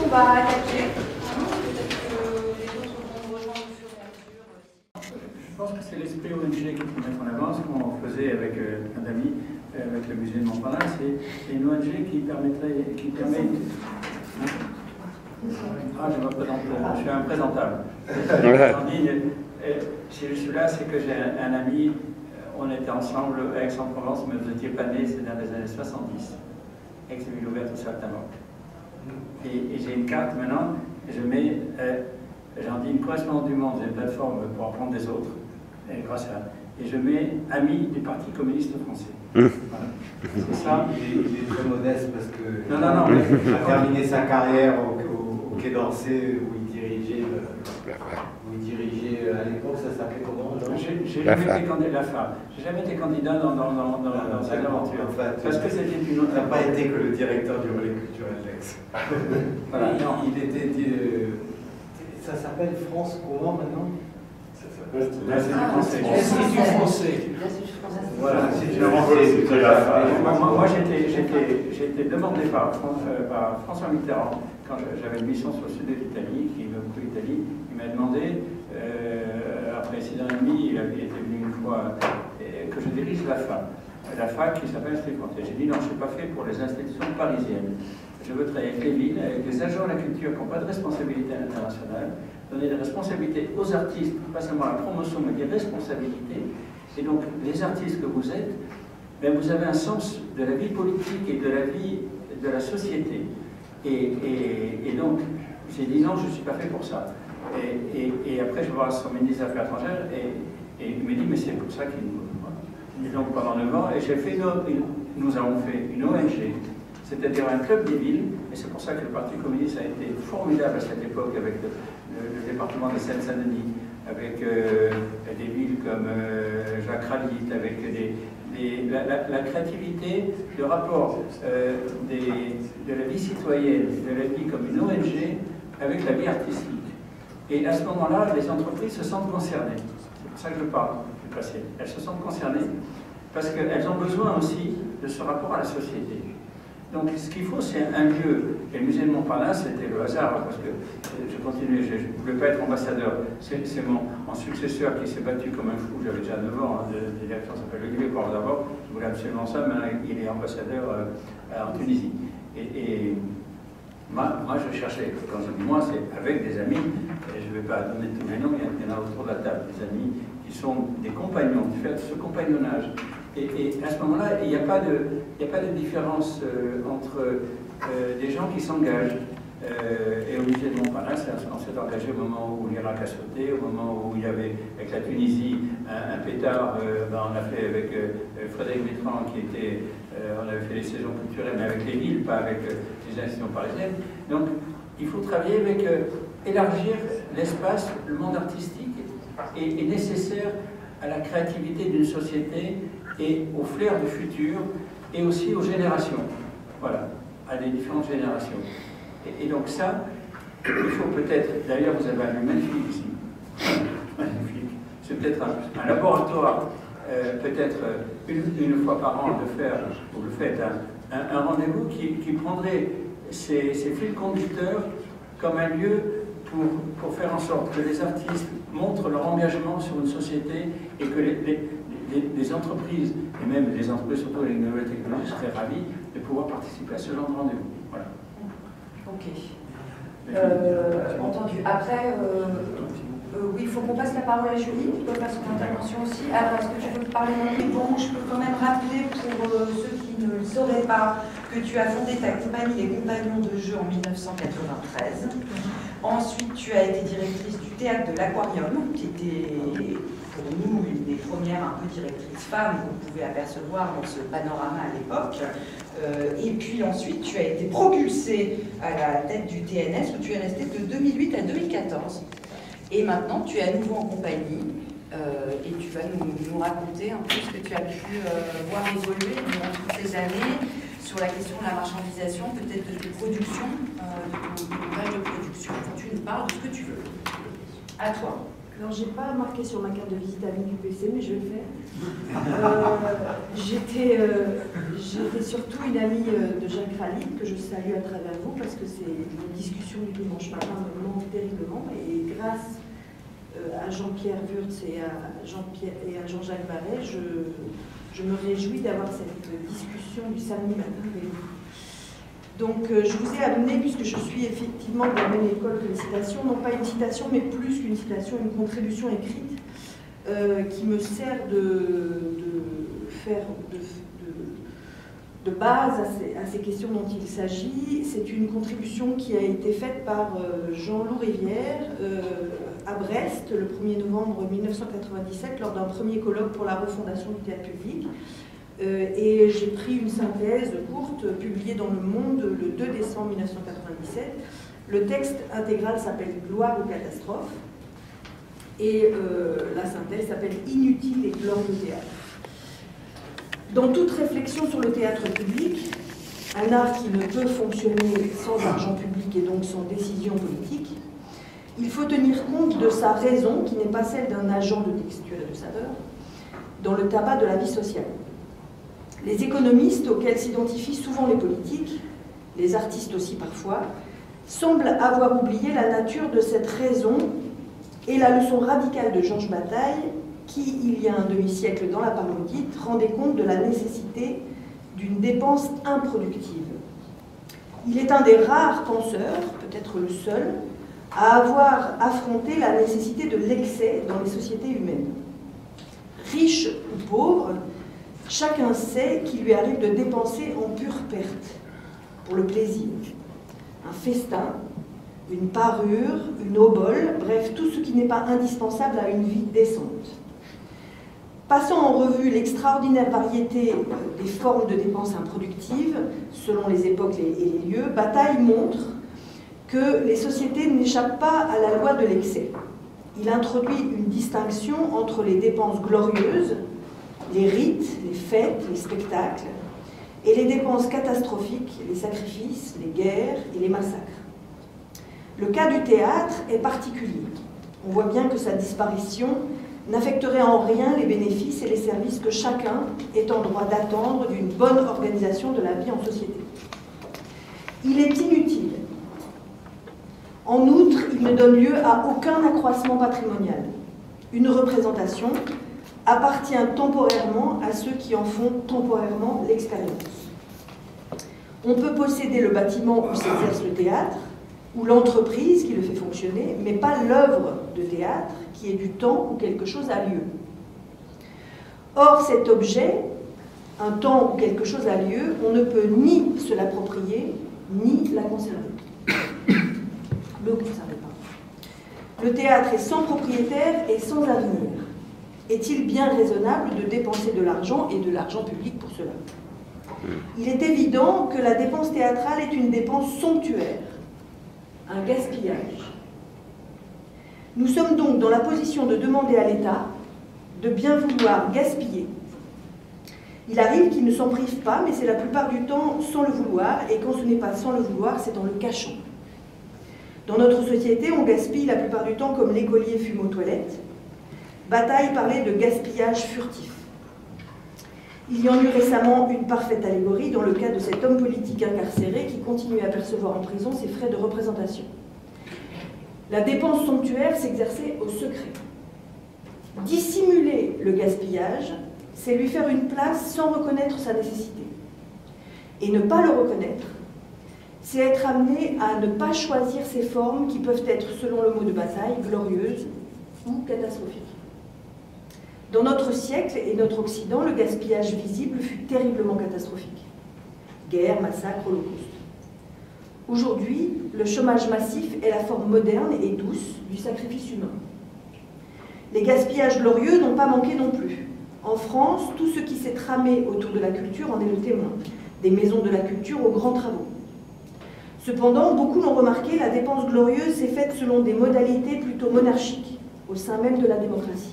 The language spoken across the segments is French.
on va attaquer. Peut-être que les autres vont nous rejoindre au fur et à mesure. Je pense que c'est l'esprit ONG qu'il faut mettre en avant, ce qu'on faisait avec un ami, avec le musée de Montparnasse, c'est une ONG qui permet... Ah, je me présente, je suis imprésentable. Si je suis là, c'est que j'ai un ami, on était ensemble à Aix-en-Provence, mais vous n'étiez pas né, c'est dans les années 70. Aix est ville ouverte au Saltimbanque. Et j'ai une carte maintenant, et je mets, j'en dis une correspondance du monde, j'ai une plateforme pour apprendre des autres, et grâce à... Et je mets ami du Parti communiste français. Voilà. C'est ça. Il est très modeste parce que non, il a terminé sa carrière au Quai d'Orsay où il dirigeait, à l'époque, ça s'appelait comment? J'ai jamais été candidat, la FA. J'ai jamais été candidat dans cette aventure. En fait, parce que c'était une autre. Il n'a pas été que le directeur du relais culturel d'Aix. Voilà. Non, il était. Ça s'appelle France comment maintenant? L'Institut français. L'Institut français. Voilà, moi j'ai été demandé par François Mitterrand, quand j'avais une mission sur le sud de l'Italie, qui aimait beaucoup l'Italie, il m'a demandé, après 6 ans et demi, il était venu une fois, que je dirige la fac qui s'appelle l'Institut français. J'ai dit non, je ne suis pas fait pour les institutions parisiennes. Je veux travailler avec les villes, avec des agents de la culture qui n'ont pas de responsabilité à l'international, donner des responsabilités aux artistes, pas seulement la promotion, mais des responsabilités. Et donc, les artistes que vous êtes, ben, vous avez un sens de la vie politique et de la vie de la société. Et donc, j'ai dit non, je ne suis pas fait pour ça. Et après, je vois son ministre des Affaires étrangères et il me dit, mais c'est pour ça qu'il nous... Et donc, pendant 9 ans, et nous avons fait une ONG, c'est-à-dire un club des villes, et c'est pour ça que le Parti communiste a été formidable à cette époque avec le département de Seine-Saint-Denis, avec des villes comme Jacques Ralite, avec la créativité, le rapport de la vie citoyenne, de la vie comme une ONG avec la vie artistique. Et à ce moment-là, les entreprises se sentent concernées. C'est pour ça que je parle du passé. Elles se sentent concernées parce qu'elles ont besoin aussi de ce rapport à la société. Donc ce qu'il faut, c'est un lieu. Et le musée de Montparnasse, c'était le hasard, parce que je continue, je ne voulais pas être ambassadeur. C'est mon successeur qui s'est battu comme un fou, j'avais déjà 9 ans, le directeur s'appelle Le Guillet par d'abord, je voulais absolument ça, maintenant il est ambassadeur en Tunisie. Et moi, je cherchais, quand je dis moi, c'est avec des amis, et je ne vais pas donner tous les noms, il y en a autour de la table, des amis qui sont des compagnons, de faire ce compagnonnage. Et à ce moment-là, il n'y a pas de différence entre des gens qui s'engagent. Et au musée de Montparnasse, on s'est engagé au moment où l'Irak a sauté, au moment où il y avait, avec la Tunisie, un pétard. On a fait avec Frédéric Mitterrand, qui était, on avait fait les saisons culturelles, mais avec les villes, pas avec les institutions parisiennes. Donc, il faut travailler avec, élargir l'espace, le monde artistique est nécessaire à la créativité d'une société et au flair du futur, et aussi aux générations, voilà, à des différentes générations. Et donc ça, il faut peut-être, d'ailleurs vous avez un lieu magnifique ici, magnifique, c'est peut-être un laboratoire, peut-être une fois par an de faire, vous le faites, un rendez-vous qui prendrait ces fils conducteurs comme un lieu pour faire en sorte que les artistes montrent leur engagement sur une société et que les entreprises, et même les entreprises, surtout les nouvelles technologies, seraient ravis de pouvoir participer à ce genre de rendez-vous. Voilà. Ok. Entendu. Après, oui, il faut qu'on passe la parole à Julie, qui peut faire son intervention aussi. Alors, est-ce que tu veux parler d'un livre? Bon, je peux quand même rappeler pour ceux qui ne le sauraient pas que tu as fondé ta compagnie Les Compagnons de Jeu en 1993. Ensuite, tu as été directrice du théâtre de l'Aquarium, qui était pour nous une des premières un peu directrices femmes qu'on pouvait apercevoir dans ce panorama à l'époque. Et puis ensuite, tu as été propulsée à la tête du TNS, où tu es restée de 2008 à 2014. Et maintenant, tu es à nouveau en compagnie, et tu vas nous raconter un peu ce que tu as pu voir évoluer durant toutes ces années sur la question de la marchandisation, peut-être de tes productions, de ton page de production. Tu nous parles de ce que tu veux. À toi. Alors, j'ai pas marqué sur ma carte de visite amie du PC, mais je vais le faire. J'étais surtout une amie de Jacques Ralite, que je salue à travers vous, parce que nos discussions du dimanche matin me manquent terriblement. Et grâce à Jean-Pierre Wurtz et à Jean-Jacques Barret, je me réjouis d'avoir cette discussion du samedi matin avec vous. Donc, je vous ai amené, puisque je suis effectivement de la même école que les citations, non pas une citation, mais plus qu'une citation, une contribution écrite qui me sert de base à ces questions dont il s'agit. C'est une contribution qui a été faite par Jean-Loup Rivière à Brest le 1er novembre 1997 lors d'un premier colloque pour la refondation du théâtre public. Et j'ai pris une synthèse courte publiée dans Le Monde le 2 décembre 1997. Le texte intégral s'appelle « Gloire ou catastrophe » et la synthèse s'appelle « Inutile et glorieux théâtre ». Dans toute réflexion sur le théâtre public, un art qui ne peut fonctionner sans argent public et donc sans décision politique, il faut tenir compte de sa raison, qui n'est pas celle d'un agent de texture et de saveur, dans le tabac de la vie sociale. Les économistes, auxquels s'identifient souvent les politiques, les artistes aussi parfois, semblent avoir oublié la nature de cette raison et la leçon radicale de Georges Bataille, qui, il y a un demi-siècle dans La Part maudite, rendait compte de la nécessité d'une dépense improductive. Il est un des rares penseurs, peut-être le seul, à avoir affronté la nécessité de l'excès dans les sociétés humaines. Riche ou pauvre, chacun sait qu'il lui arrive de dépenser en pure perte, pour le plaisir. Un festin, une parure, une obole, bref, tout ce qui n'est pas indispensable à une vie décente. Passant en revue l'extraordinaire variété des formes de dépenses improductives, selon les époques et les lieux, Bataille montre que les sociétés n'échappent pas à la loi de l'excès. Il introduit une distinction entre les dépenses glorieuses, les rites, les fêtes, les spectacles, et les dépenses catastrophiques, les sacrifices, les guerres et les massacres. Le cas du théâtre est particulier. On voit bien que sa disparition n'affecterait en rien les bénéfices et les services que chacun est en droit d'attendre d'une bonne organisation de la vie en société. Il est inutile. En outre, il ne donne lieu à aucun accroissement patrimonial. Une représentation appartient temporairement à ceux qui en font temporairement l'expérience. On peut posséder le bâtiment où s'exerce le théâtre, ou l'entreprise qui le fait fonctionner, mais pas l'œuvre de théâtre qui est du temps où quelque chose a lieu. Or, cet objet, un temps où quelque chose a lieu, on ne peut ni se l'approprier, ni la conserver. Le conserver, pardon. Le théâtre est sans propriétaire et sans avenir. Est-il bien raisonnable de dépenser de l'argent et de l'argent public pour cela? Il est évident que la dépense théâtrale est une dépense somptuaire, un gaspillage. Nous sommes donc dans la position de demander à l'État de bien vouloir gaspiller. Il arrive qu'il ne s'en prive pas, mais c'est la plupart du temps sans le vouloir, et quand ce n'est pas sans le vouloir, c'est en le cachant. Dans notre société, on gaspille la plupart du temps comme l'écolier fume aux toilettes. Bataille parlait de gaspillage furtif. Il y en eut récemment une parfaite allégorie dans le cas de cet homme politique incarcéré qui continue à percevoir en prison ses frais de représentation. La dépense somptuaire s'exerçait au secret. Dissimuler le gaspillage, c'est lui faire une place sans reconnaître sa nécessité. Et ne pas le reconnaître, c'est être amené à ne pas choisir ces formes qui peuvent être, selon le mot de Bataille, glorieuses ou catastrophiques. Dans notre siècle et notre Occident, le gaspillage visible fut terriblement catastrophique. Guerre, massacre, holocauste. Aujourd'hui, le chômage massif est la forme moderne et douce du sacrifice humain. Les gaspillages glorieux n'ont pas manqué non plus. En France, tout ce qui s'est tramé autour de la culture en est le témoin. Des maisons de la culture aux grands travaux. Cependant, beaucoup l'ont remarqué, la dépense glorieuse s'est faite selon des modalités plutôt monarchiques, au sein même de la démocratie.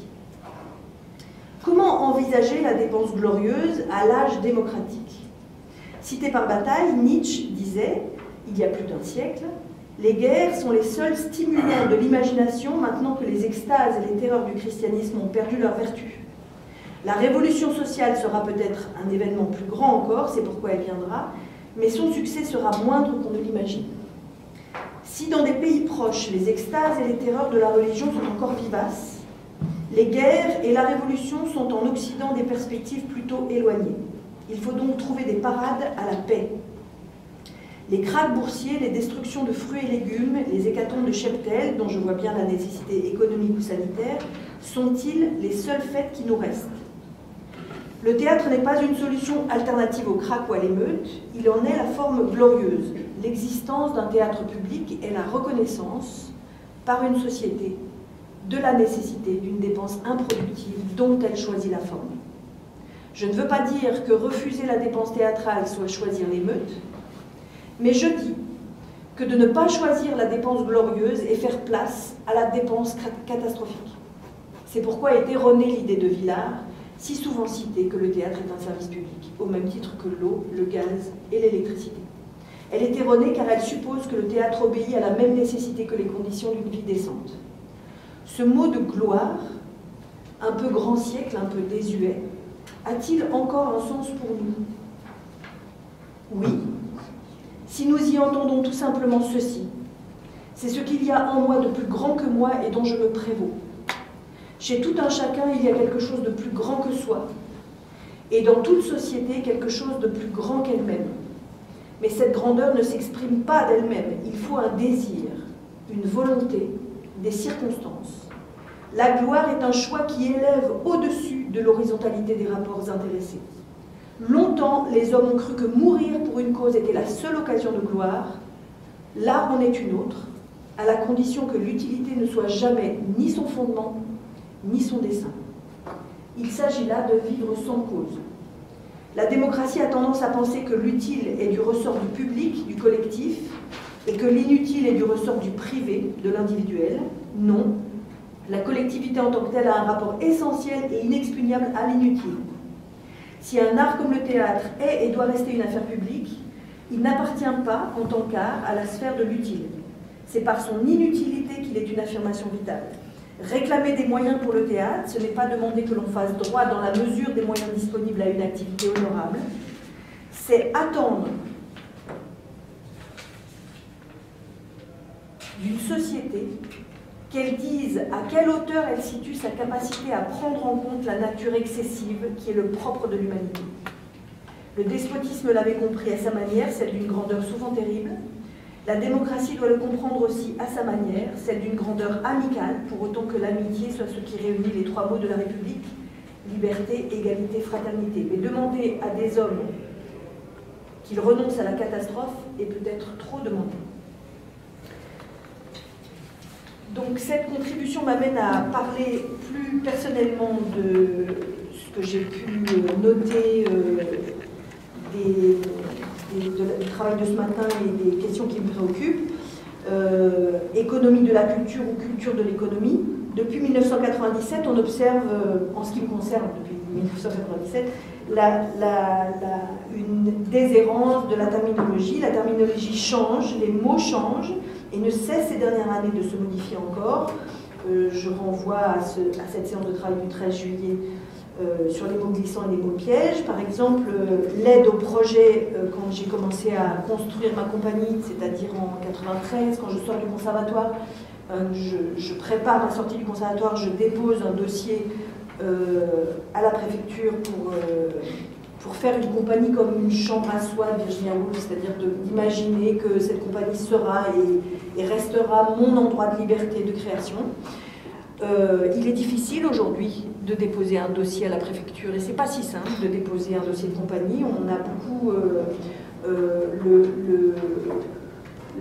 Comment envisager la dépense glorieuse à l'âge démocratique? Cité par Bataille, Nietzsche disait, il y a plus d'un siècle, Les guerres sont les seuls stimulants de l'imagination maintenant que les extases et les terreurs du christianisme ont perdu leur vertu. La révolution sociale sera peut-être un événement plus grand encore, c'est pourquoi elle viendra, mais son succès sera moindre qu'on ne l'imagine. Si dans des pays proches, les extases et les terreurs de la religion sont encore vivaces, les guerres et la révolution sont en Occident des perspectives plutôt éloignées. Il faut donc trouver des parades à la paix. Les krachs boursiers, les destructions de fruits et légumes, les hécatombes de cheptel, dont je vois bien la nécessité économique ou sanitaire, sont-ils les seuls faits qui nous restent? Le théâtre n'est pas une solution alternative au krach ou à l'émeute, il en est la forme glorieuse. L'existence d'un théâtre public est la reconnaissance, par une société, de la nécessité d'une dépense improductive dont elle choisit la forme. Je ne veux pas dire que refuser la dépense théâtrale soit choisir l'émeute, mais je dis que de ne pas choisir la dépense glorieuse et faire place à la dépense catastrophique. C'est pourquoi est erronée l'idée de Villard, si souvent citée que le théâtre est un service public, au même titre que l'eau, le gaz et l'électricité. Elle est erronée car elle suppose que le théâtre obéit à la même nécessité que les conditions d'une vie décente. Ce mot de gloire, un peu grand siècle, un peu désuet, a-t-il encore un sens pour nous? Oui, si nous y entendons tout simplement ceci, c'est ce qu'il y a en moi de plus grand que moi et dont je me prévaux. Chez tout un chacun, il y a quelque chose de plus grand que soi, et dans toute société, quelque chose de plus grand qu'elle-même. Mais cette grandeur ne s'exprime pas d'elle-même, il faut un désir, une volonté, des circonstances. La gloire est un choix qui élève au-dessus de l'horizontalité des rapports intéressés. Longtemps, les hommes ont cru que mourir pour une cause était la seule occasion de gloire. L'art en est une autre, à la condition que l'utilité ne soit jamais ni son fondement, ni son dessein. Il s'agit là de vivre sans cause. La démocratie a tendance à penser que l'utile est du ressort du public, du collectif, et que l'inutile est du ressort du privé, de l'individuel. Non, la collectivité en tant que telle a un rapport essentiel et inexpugnable à l'inutile. Si un art comme le théâtre est et doit rester une affaire publique, il n'appartient pas, en tant qu'art, à la sphère de l'utile. C'est par son inutilité qu'il est une affirmation vitale. Réclamer des moyens pour le théâtre, ce n'est pas demander que l'on fasse droit dans la mesure des moyens disponibles à une activité honorable, c'est attendre d'une société qu'elle dise à quelle hauteur elle situe sa capacité à prendre en compte la nature excessive qui est le propre de l'humanité. Le despotisme l'avait compris à sa manière, celle d'une grandeur souvent terrible. La démocratie doit le comprendre aussi à sa manière, celle d'une grandeur amicale, pour autant que l'amitié soit ce qui réunit les trois mots de la République, liberté, égalité, fraternité. Mais demander à des hommes qu'ils renoncent à la catastrophe est peut-être trop demandé. Donc cette contribution m'amène à parler plus personnellement de ce que j'ai pu noter du travail de ce matin et des questions qui me préoccupent. Économie de la culture ou culture de l'économie. Depuis 1997, on observe, en ce qui me concerne depuis 1997, une déshérence de la terminologie. La terminologie change, les mots changent et ne cesse ces dernières années de se modifier encore. Je renvoie à cette séance de travail du 13 juillet sur les mots glissants et les mots pièges. Par exemple, l'aide au projet, quand j'ai commencé à construire ma compagnie, c'est-à-dire en 1993, quand je sors du conservatoire, je prépare ma sortie du conservatoire, je dépose un dossier à la préfecture pour faire une compagnie comme une chambre à soie de Virginia Woolf, c'est-à-dire d'imaginer que cette compagnie sera et restera mon endroit de liberté et de création. Il est difficile aujourd'hui de déposer un dossier à la préfecture et c'est pas si simple de déposer un dossier de compagnie. On a beaucoup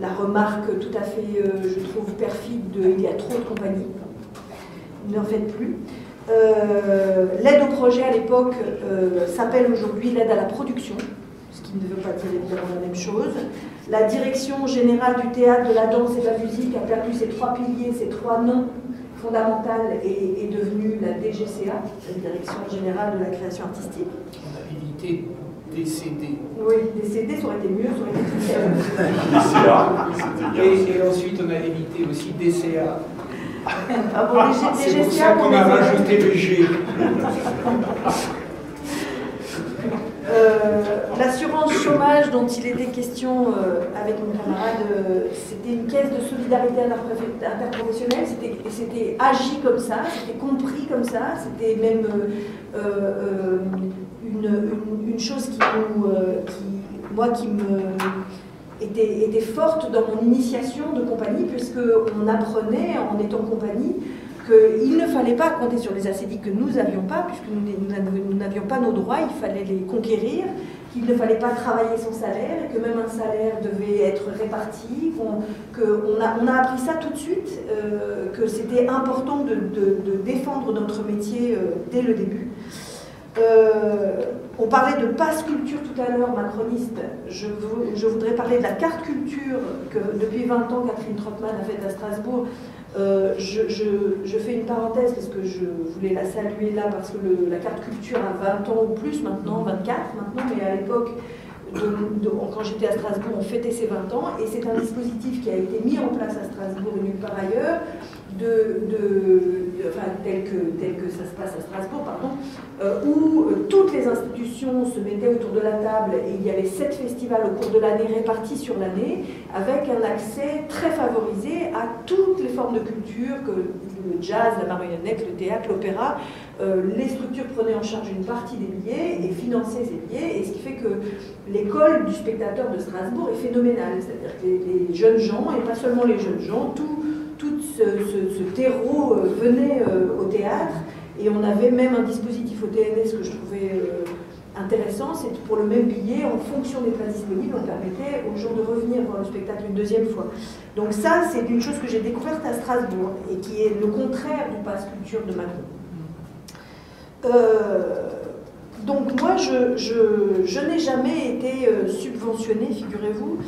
la remarque tout à fait, je trouve, perfide de « il y a trop de compagnies ». N'en faites plus. L'aide au projet à l'époque s'appelle aujourd'hui l'aide à la production, ce qui ne veut pas dire évidemment la même chose. La direction générale du théâtre, de la danse et de la musique a perdu ses trois piliers, ses trois noms fondamentaux et est devenue la DGCA, la Direction générale de la création artistique. Comptabilité. Des CD. Oui, des CD, ça aurait été mieux, ça aurait été très Et ensuite, on a évité aussi DCA. Ah bon, C'est pour ça qu'on a rajouté le G. L'assurance chômage dont il était question avec mon camarade, c'était une caisse de solidarité interprofessionnelle, c'était agi comme ça, c'était compris comme ça, c'était même une chose qui était forte dans mon initiation de compagnie, puisqu'on apprenait en étant compagnie qu'il ne fallait pas compter sur les assédiques que nous n'avions pas, puisque nous n'avions pas nos droits, il fallait les conquérir, qu'il ne fallait pas travailler son salaire, et que même un salaire devait être réparti, on a appris ça tout de suite, que c'était important de défendre notre métier dès le début. On parlait de passe culture tout à l'heure, macroniste. Je voudrais parler de la carte culture que depuis 20 ans Catherine Trottmann a faite à Strasbourg. Je fais une parenthèse parce que je voulais la saluer là parce que la carte culture a 20 ans ou plus maintenant, 24 maintenant, mais à l'époque, quand j'étais à Strasbourg, on fêtait ses 20 ans et c'est un dispositif qui a été mis en place à Strasbourg et nulle part ailleurs, tel que ça se passe à Strasbourg, pardon, où toutes les institutions se mettaient autour de la table et il y avait 7 festivals au cours de l'année répartis sur l'année, avec un accès très favorisé à toutes les formes de culture, que le jazz, la marionnette, le théâtre, l'opéra. Les structures prenaient en charge une partie des billets et finançaient ces billets, et ce qui fait que l'école du spectateur de Strasbourg est phénoménale, c'est-à-dire que les jeunes gens, et pas seulement les jeunes gens, tout ce terreau venait au théâtre, et on avait même un dispositif au TNS que je trouvais intéressant, c'est que pour le même billet, en fonction des places disponibles, on permettait aux gens de revenir voir le spectacle une deuxième fois. Donc ça, c'est une chose que j'ai découverte à Strasbourg, et qui est le contraire du pass culture de Macron. Donc moi, je n'ai jamais été subventionnée, figurez-vous.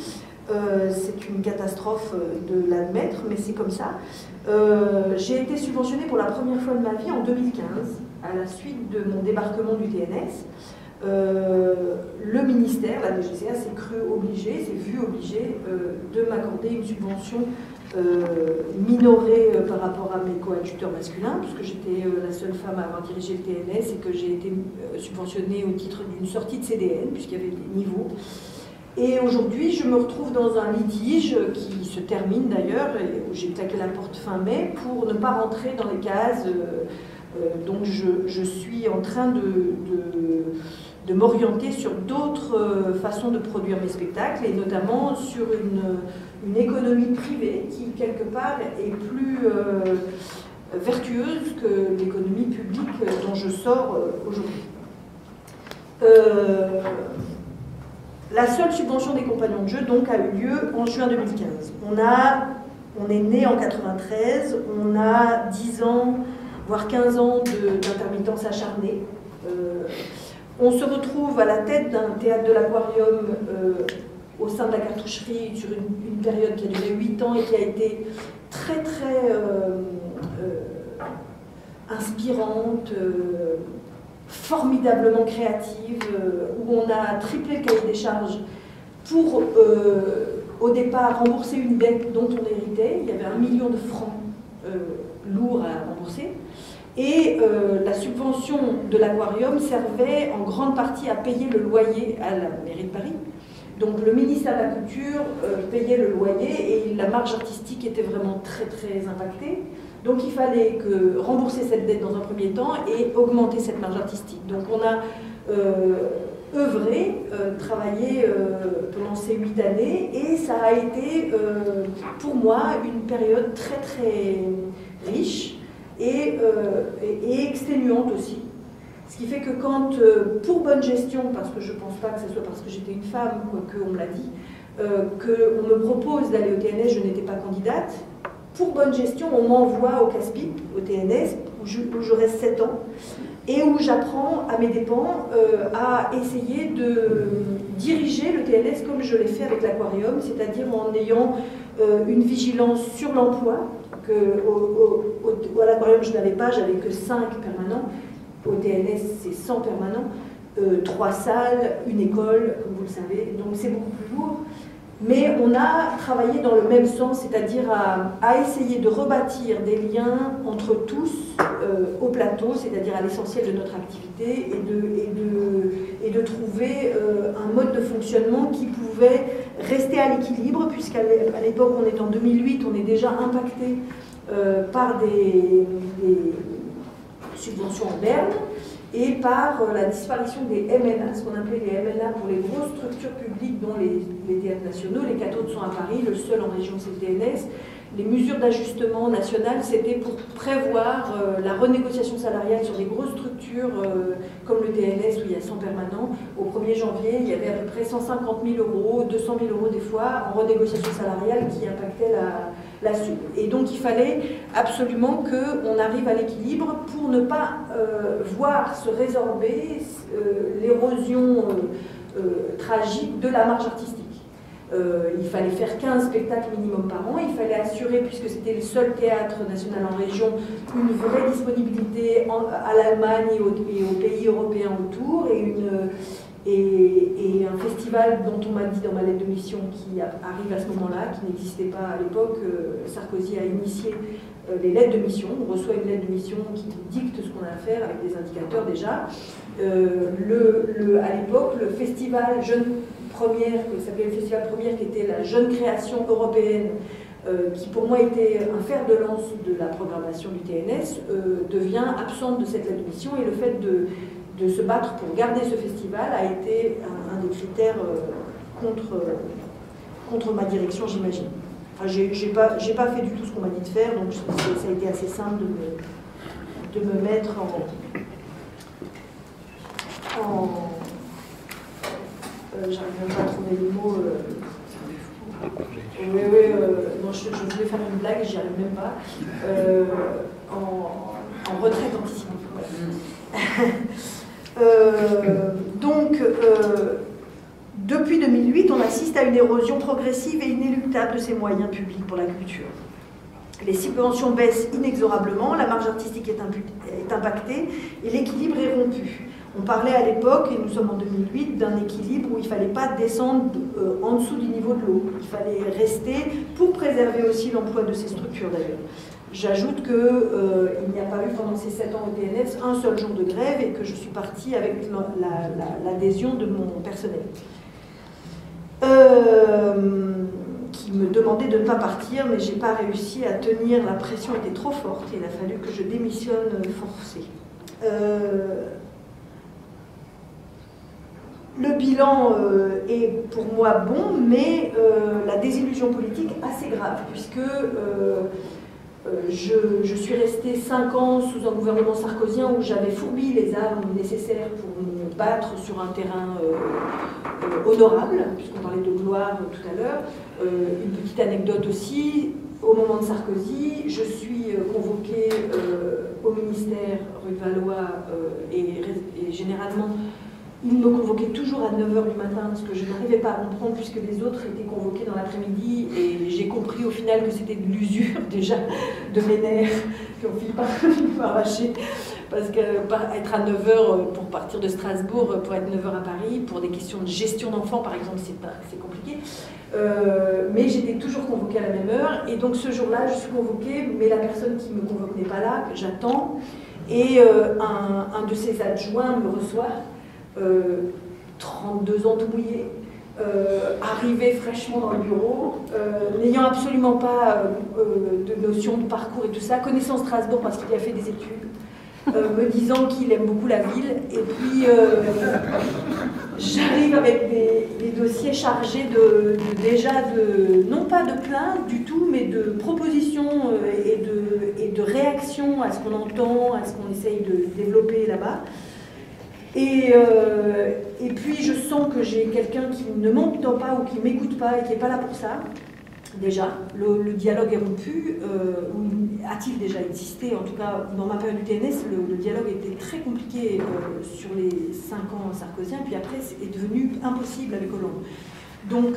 C'est une catastrophe de l'admettre, mais c'est comme ça. J'ai été subventionnée pour la première fois de ma vie en 2015, à la suite de mon débarquement du TNS. Le ministère, la DGCA, s'est cru obligé, s'est vu obligé de m'accorder une subvention minorée par rapport à mes coadjuteurs masculins, puisque j'étais la seule femme à avoir dirigé le TNS et que j'ai été subventionnée au titre d'une sortie de CDN, puisqu'il y avait des niveaux. Et aujourd'hui, je me retrouve dans un litige qui se termine d'ailleurs, où j'ai claqué la porte fin mai, pour ne pas rentrer dans les cases. Donc je suis en train de m'orienter sur d'autres façons de produire mes spectacles, et notamment sur une économie privée qui, quelque part, est plus vertueuse que l'économie publique dont je sors aujourd'hui. La seule subvention des compagnons de jeu donc a eu lieu en juin 2015. On est né en 93, on a 10 ans, voire 15 ans d'intermittence acharnée. On se retrouve à la tête d'un théâtre de l'Aquarium au sein de la cartoucherie sur une période qui a duré 8 ans et qui a été très très inspirante, formidablement créative, où on a triplé le cahier des charges pour, au départ, rembourser une dette dont on héritait. Il y avait 1 million de francs lourds à rembourser. Et la subvention de l'Aquarium servait en grande partie à payer le loyer à la mairie de Paris. Donc le ministère de la Culture payait le loyer et la marge artistique était vraiment très très impactée. Donc il fallait rembourser cette dette dans un premier temps et augmenter cette marge artistique. Donc on a œuvré, travaillé pendant ces 8 années, et ça a été pour moi une période très très riche et exténuante aussi. Ce qui fait que quand, pour bonne gestion, parce que je ne pense pas que ce soit parce que j'étais une femme, quoique on me l'a dit, qu'on me propose d'aller au TNS, je n'étais pas candidate. Pour bonne gestion, on m'envoie au CASPI, au TNS, où je reste 7 ans, et où j'apprends à mes dépens à essayer de diriger le TNS comme je l'ai fait avec l'Aquarium, c'est-à-dire en ayant une vigilance sur l'emploi, à l'Aquarium je n'avais pas, j'avais que 5 permanents, au TNS c'est 100 permanents, 3 salles, une école, comme vous le savez, donc c'est beaucoup plus lourd. Mais on a travaillé dans le même sens, c'est-à-dire à essayer de rebâtir des liens entre tous au plateau, c'est-à-dire à l'essentiel de notre activité, et de trouver un mode de fonctionnement qui pouvait rester à l'équilibre, puisqu'à l'époque, on est en 2008, on est déjà impacté par des subventions en berne, et par la disparition des MNA, ce qu'on appelait les MNA pour les grosses structures publiques, dont les théâtres nationaux. Les 4 autres sont à Paris, le seul en région c'est le TNS. Les mesures d'ajustement national, c'était pour prévoir la renégociation salariale sur des grosses structures comme le TNS, où il y a 100 permanents. Au 1er janvier, il y avait à peu près 150 000 €, 200 000 € des fois, en renégociation salariale qui impactait la sub. Et donc il fallait absolument qu'on arrive à l'équilibre pour ne pas voir se résorber l'érosion tragique de la marge artistique. Il fallait faire 15 spectacles minimum par an, il fallait assurer, puisque c'était le seul théâtre national en région, une vraie disponibilité à l'Allemagne et aux pays européens autour, et un festival dont on m'a dit dans ma lettre de mission qui arrive à ce moment-là, qui n'existait pas à l'époque. Sarkozy a initié les lettres de mission. On reçoit une lettre de mission qui dicte ce qu'on a à faire avec des indicateurs déjà. À l'époque, le festival Jeune Première, qui s'appelait le Festival Première, qui était la jeune création européenne, qui pour moi était un fer de lance de la programmation du TNS, devient absente de cette lettre de mission, et le fait de se battre pour garder ce festival a été un des critères contre ma direction, j'imagine. Enfin, j'ai pas fait du tout ce qu'on m'a dit de faire, donc ça a été assez simple de me mettre j'arrive même pas à trouver les mots. Non, je voulais faire une blague, j'y arrive même pas. En retraite anticipée. Depuis 2008, on assiste à une érosion progressive et inéluctable de ces moyens publics pour la culture. Les subventions baissent inexorablement, la marge artistique est impactée et l'équilibre est rompu. On parlait à l'époque, et nous sommes en 2008, d'un équilibre où il ne fallait pas descendre en dessous du niveau de l'eau. Il fallait rester pour préserver aussi l'emploi de ces structures d'ailleurs. J'ajoute qu'il n'y a pas eu pendant ces 7 ans au TNS un seul jour de grève et que je suis partie avec l'adhésion de mon personnel. Qui me demandait de ne pas partir, mais je n'ai pas réussi à tenir, la pression était trop forte et il a fallu que je démissionne forcée. Le bilan est pour moi bon, mais la désillusion politique assez grave, puisque je suis restée 5 ans sous un gouvernement sarkozien où j'avais fourbi les armes nécessaires pour me battre sur un terrain honorable, puisqu'on parlait de gloire tout à l'heure. Une petite anecdote aussi, au moment de Sarkozy, je suis convoquée au ministère rue de Valois et généralement il me convoquait toujours à 9h du matin, ce que je n'arrivais pas à comprendre puisque les autres étaient convoqués dans l'après-midi, et j'ai compris au final que c'était de l'usure déjà de mes nerfs qui ont fini par m'arracher, parce que être à 9h pour partir de Strasbourg, pour être 9h à Paris, pour des questions de gestion d'enfants par exemple, c'est compliqué. Mais j'étais toujours convoquée à la même heure, et donc ce jour-là je suis convoquée, mais la personne qui me convoque n'est pas là, que j'attends, et un de ses adjoints me reçoit. 32 ans tout mouillé, arrivé fraîchement dans le bureau, n'ayant absolument pas de notion de parcours et tout ça, connaissant Strasbourg parce qu'il a fait des études, me disant qu'il aime beaucoup la ville, et puis j'arrive avec des dossiers chargés non pas de plaintes du tout, mais de propositions et de réactions à ce qu'on entend, à ce qu'on essaye de développer là-bas. Et puis je sens que j'ai quelqu'un qui ne m'entend pas ou qui ne m'écoute pas et qui n'est pas là pour ça. Déjà, le dialogue est rompu, ou a-t-il déjà existé? En tout cas, dans ma période du TNS, le dialogue était très compliqué sur les 5 ans sarkoziens, puis après c'est devenu impossible avec Hollande. Donc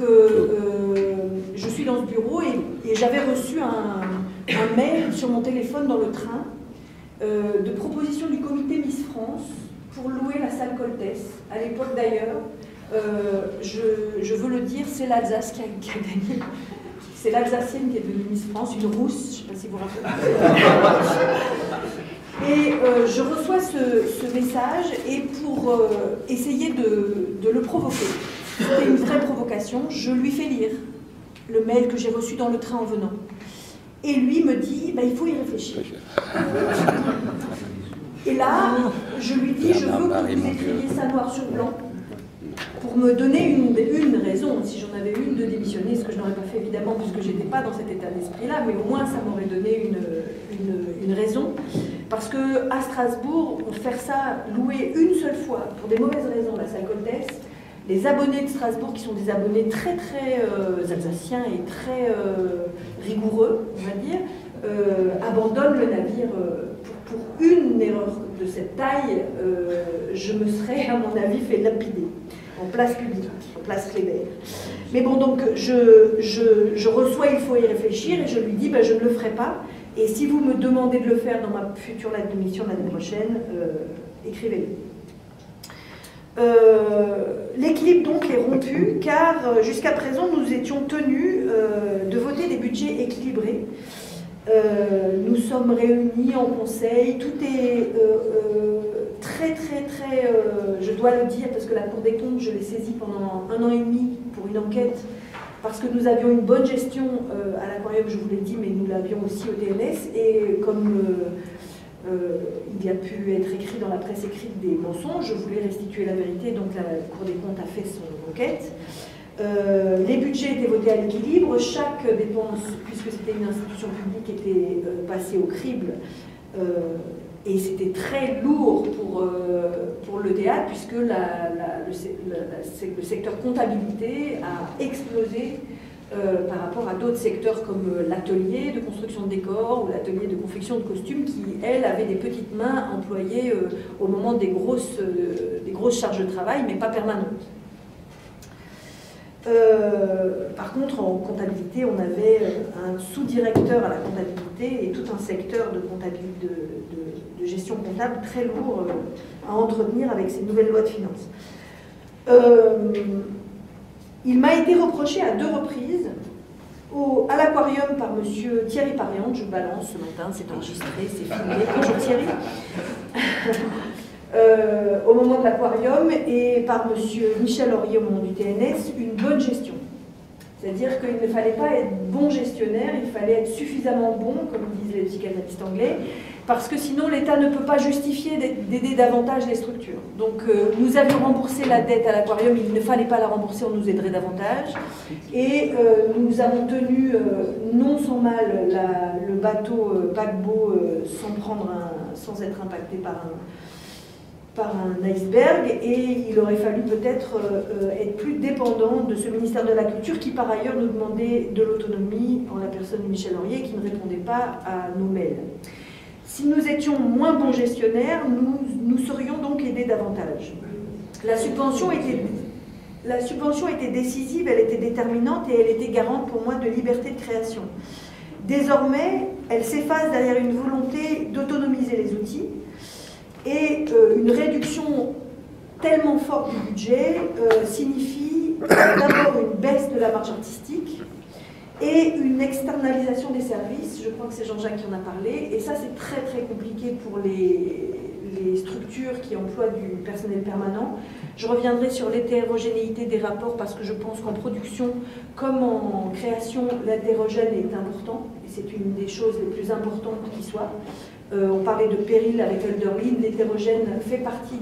je suis dans ce bureau et j'avais reçu un mail sur mon téléphone dans le train de proposition du comité Miss France pour louer la salle Coltès. À l'époque d'ailleurs, je veux le dire, c'est l'Alsace qui a gagné. C'est l'Alsacienne qui est devenue Miss France, une rousse, je ne sais pas si vous vous rappelez. Et je reçois ce message et pour essayer de le provoquer, c'était une vraie provocation, je lui fais lire le mail que j'ai reçu dans le train en venant. Et lui me dit, il faut y réfléchir. Et là, je lui dis, je veux que vous écriviez ça noir sur blanc pour me donner une raison, si j'en avais une, de démissionner, ce que je n'aurais pas fait évidemment puisque je n'étais pas dans cet état d'esprit-là, mais au moins ça m'aurait donné une raison. Parce qu'à Strasbourg, faire ça, louer une seule fois, pour des mauvaises raisons, la salle Coltès, les abonnés de Strasbourg, qui sont des abonnés très très alsaciens et très rigoureux, on va dire, abandonnent le navire pour une erreur de cette taille. Je me serais, à mon avis, fait lapider en place publique, en place Kléber. Mais bon, donc je reçois, il faut y réfléchir, et je lui dis, je ne le ferai pas. Et si vous me demandez de le faire dans ma future lettre de mission l'année prochaine, écrivez-le. L'équilibre donc est rompu car jusqu'à présent nous étions tenus de voter des budgets équilibrés. Nous sommes réunis en conseil, tout est très, je dois le dire parce que la Cour des comptes, je l'ai saisie pendant 1 an et demi pour une enquête parce que nous avions une bonne gestion à l'aquarium, je vous l'ai dit, mais nous l'avions aussi au TNS et comme il y a pu être écrit dans la presse écrite des mensonges, je voulais restituer la vérité, donc la Cour des comptes a fait son enquête. Les budgets étaient votés à l'équilibre, chaque dépense, puisque c'était une institution publique, était passée au crible, et c'était très lourd pour le théâtre, puisque le secteur comptabilité a explosé par rapport à d'autres secteurs comme l'atelier de construction de décors ou l'atelier de confection de costumes qui, elles, avaient des petites mains employées au moment des grosses charges de travail, mais pas permanentes. Par contre, en comptabilité, on avait un sous-directeur à la comptabilité et tout un secteur de gestion comptable très lourd à entretenir avec ces nouvelles lois de finances. Il m'a été reproché à 2 reprises à l'aquarium par M. Thierry Pariante, je balance ce matin, c'est enregistré, c'est filmé. Bonjour Thierry. Au moment de l'aquarium, et par M. Michel Aurier au moment du TNS, une bonne gestion. C'est-à-dire qu'il ne fallait pas être bon gestionnaire, il fallait être suffisamment bon, comme disent les psychanalystes anglais, parce que sinon l'État ne peut pas justifier d'aider davantage les structures. Donc nous avions remboursé la dette à l'aquarium, il ne fallait pas la rembourser, on nous aiderait davantage. Et nous avons tenu non sans mal le bateau paquebot sans être impacté par un iceberg, et il aurait fallu peut-être être plus dépendant de ce ministère de la Culture qui par ailleurs nous demandait de l'autonomie en la personne de Michel Aurier qui ne répondait pas à nos mails. Si nous étions moins bons gestionnaires, nous serions donc aidés davantage. La subvention était décisive, elle était déterminante et elle était garante pour moi de liberté de création. Désormais, elle s'efface derrière une volonté d'autonomiser les outils et une réduction tellement forte du budget signifie d'abord une baisse de la marge artistique et une externalisation des services. Je crois que c'est Jean-Jacques qui en a parlé, et ça c'est très très compliqué pour les structures qui emploient du personnel permanent. Je reviendrai sur l'hétérogénéité des rapports parce que je pense qu'en production comme en création, l'hétérogène est important et c'est une des choses les plus importantes qui soit. On parlait de péril avec Hölderlin, l'hétérogène fait partie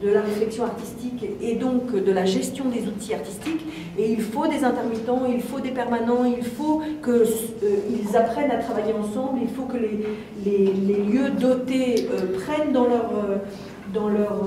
de la réflexion artistique et donc de la gestion des outils artistiques, et il faut des intermittents, il faut des permanents, il faut qu'ils apprennent à travailler ensemble, il faut que les lieux dotés prennent dans leur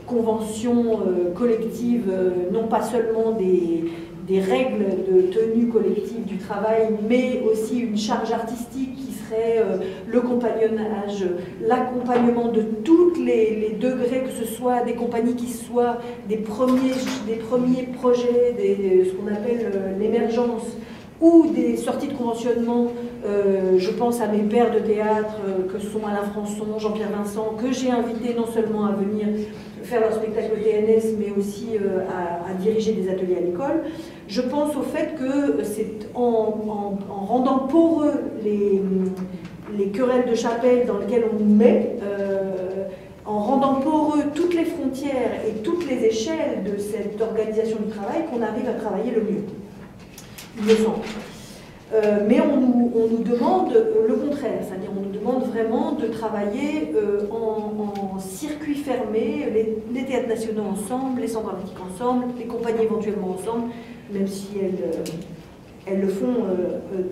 convention collective non pas seulement des règles de tenue collective du travail, mais aussi une charge artistique qui serait le compagnonnage, l'accompagnement de tous les degrés, que ce soit des compagnies qui soient des premiers projets, ce qu'on appelle l'émergence, ou des sorties de conventionnement. Je pense à mes pairs de théâtre que sont Alain Françon, Jean-Pierre Vincent, que j'ai invités non seulement à venir faire leur spectacle au TNS, mais aussi à diriger des ateliers à l'école. Je pense au fait que c'est en rendant poreux les querelles de chapelle dans lesquelles on nous met, en rendant poreux toutes les frontières et toutes les échelles de cette organisation du travail, qu'on arrive à travailler le mieux, il me semble. Mais on nous demande le contraire, c'est-à-dire on nous demande vraiment de travailler en circuit fermé, les théâtres nationaux ensemble, les centres dramatiques ensemble, les compagnies éventuellement ensemble, même si elles le font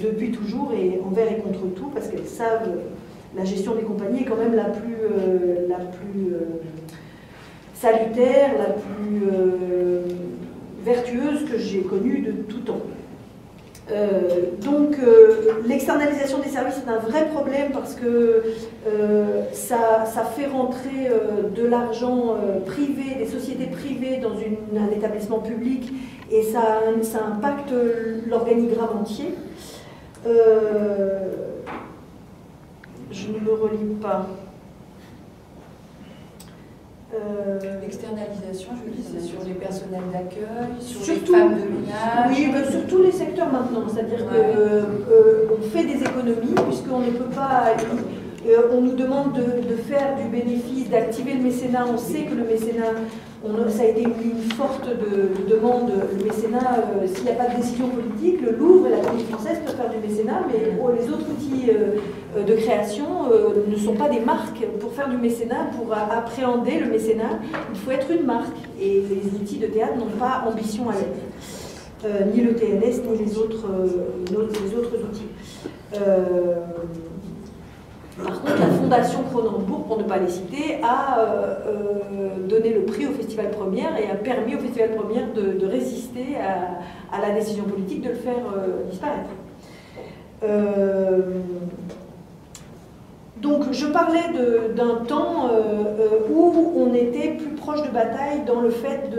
depuis toujours et envers et contre tout, parce qu'elles savent la gestion des compagnies est quand même la plus salutaire, la plus vertueuse que j'ai connue de tout temps. Donc l'externalisation des services est un vrai problème parce que ça fait rentrer de l'argent privé, des sociétés privées dans un établissement public et ça impacte l'organigramme entier. Je ne me relis pas. L'externalisation, je dis, c'est sur les personnels d'accueil, sur surtout, les femmes de ménage. Oui, sur tous les secteurs maintenant. C'est-à-dire qu'on fait des économies puisqu'on ne peut pas... on nous demande de faire du bénéfice, d'activer le mécénat. On sait que le mécénat, ça a été une ligne forte de demande. Le mécénat, s'il n'y a pas de décision politique, le Louvre et la Comédie Française peuvent faire du mécénat, mais les autres outils de création ne sont pas des marques. Pour faire du mécénat, pour appréhender le mécénat, il faut être une marque. Et les outils de théâtre n'ont pas ambition à l'être. Ni le TNS, ni les autres outils. Par contre, la Fondation Cronenbourg, pour ne pas les citer, a donné le prix au Festival Première et a permis au Festival Première de résister à la décision politique de le faire disparaître. Donc, je parlais d'un temps où on était plus proche de bataille dans le fait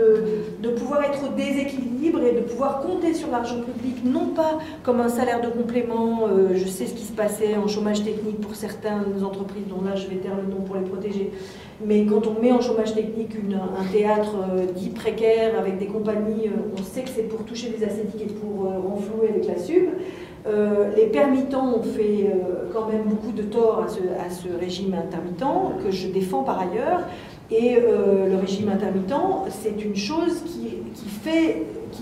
de pouvoir être au déséquilibre et de pouvoir compter sur l'argent public, non pas comme un salaire de complément. Je sais ce qui se passait en chômage technique pour certaines entreprises, dont là je vais taire le nom pour les protéger. Mais quand on met en chômage technique un théâtre dit précaire avec des compagnies, on sait que c'est pour toucher des ascétiques et pour renflouer avec la sub. Les permittents ont fait quand même beaucoup de tort à ce régime intermittent, que je défends par ailleurs. Et le régime intermittent, c'est une chose qui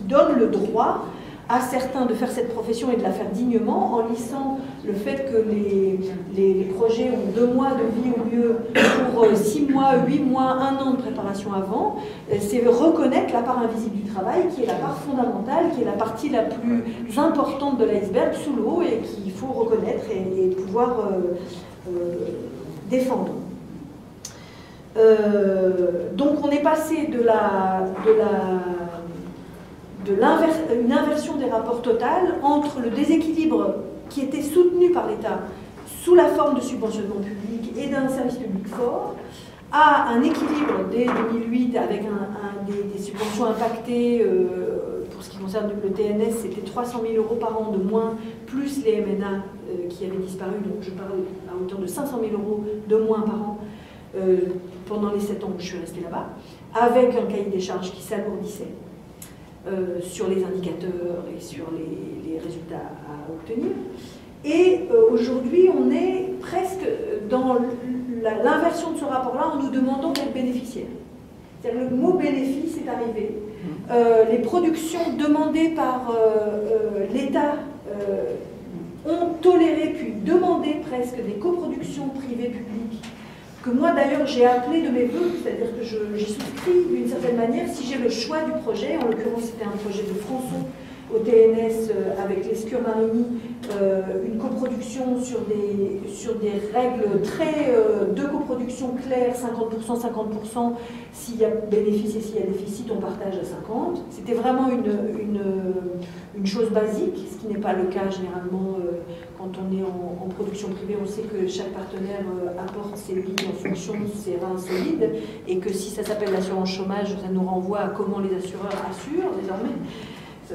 donne le droit à certains de faire cette profession et de la faire dignement en lissant le fait que les projets ont 2 mois de vie au mieux pour 6 mois, 8 mois, 1 an de préparation avant. C'est reconnaître la part invisible du travail qui est la part fondamentale, qui est la partie la plus importante de l'iceberg sous l'eau et qu'il faut reconnaître et pouvoir défendre. Donc on est passé une inversion des rapports totale entre le déséquilibre qui était soutenu par l'État sous la forme de subventionnement public et d'un service public fort à un équilibre dès 2008 avec des subventions impactées. Pour ce qui concerne le TNS, c'était 300 000 € par an de moins, plus les MNA qui avaient disparu, donc je parle à hauteur de 500 000 € de moins par an pendant les 7 ans où je suis restée là-bas, avec un cahier des charges qui s'alourdissait sur les indicateurs et sur les résultats à obtenir. Et aujourd'hui, on est presque dans l'inversion de ce rapport-là en nous demandant d'être bénéficiaires. C'est-à-dire le mot bénéfice est arrivé. Les productions demandées par l'État ont toléré puis demandé presque des coproductions privées-publiques que moi d'ailleurs j'ai appelé de mes voeux, c'est-à-dire que j'y souscris d'une certaine manière si j'ai le choix du projet. En l'occurrence, c'était un projet de Françon au TNS avec l'Escure Marigny, une coproduction sur des règles de coproduction claires, 50%, 50%, s'il y a bénéfice et s'il y a déficit, on partage à 50%. C'était vraiment une chose basique, ce qui n'est pas le cas généralement quand on est en production privée. On sait que chaque partenaire apporte ses billes en fonction de ses reins solides, et que si ça s'appelle l'assurance chômage, ça nous renvoie à comment les assureurs assurent désormais.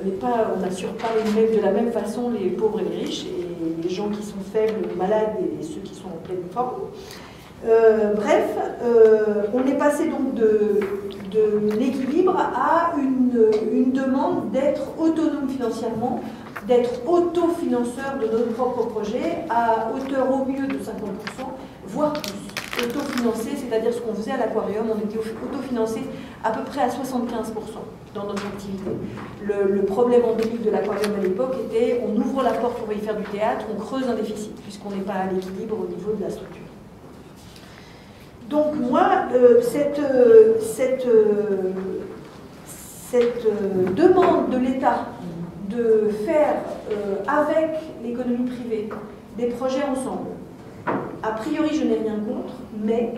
on n'assure pas de la même façon les pauvres et les riches, et les gens qui sont faibles, malades et ceux qui sont en pleine forme. On est passé donc de l'équilibre à une demande d'être autonome financièrement, d'être autofinanceur de nos propres projets à hauteur au mieux de 50%, voire plus. Autofinancé, c'est-à-dire ce qu'on faisait à l'aquarium, on était autofinancé à peu près à 75% dans notre activité. Le problème endémique de l'aquarium à l'époque était on ouvre la porte pour y faire du théâtre, on creuse un déficit, puisqu'on n'est pas à l'équilibre au niveau de la structure. Donc moi, cette demande de l'État de faire avec l'économie privée des projets ensemble, a priori je n'ai rien contre, mais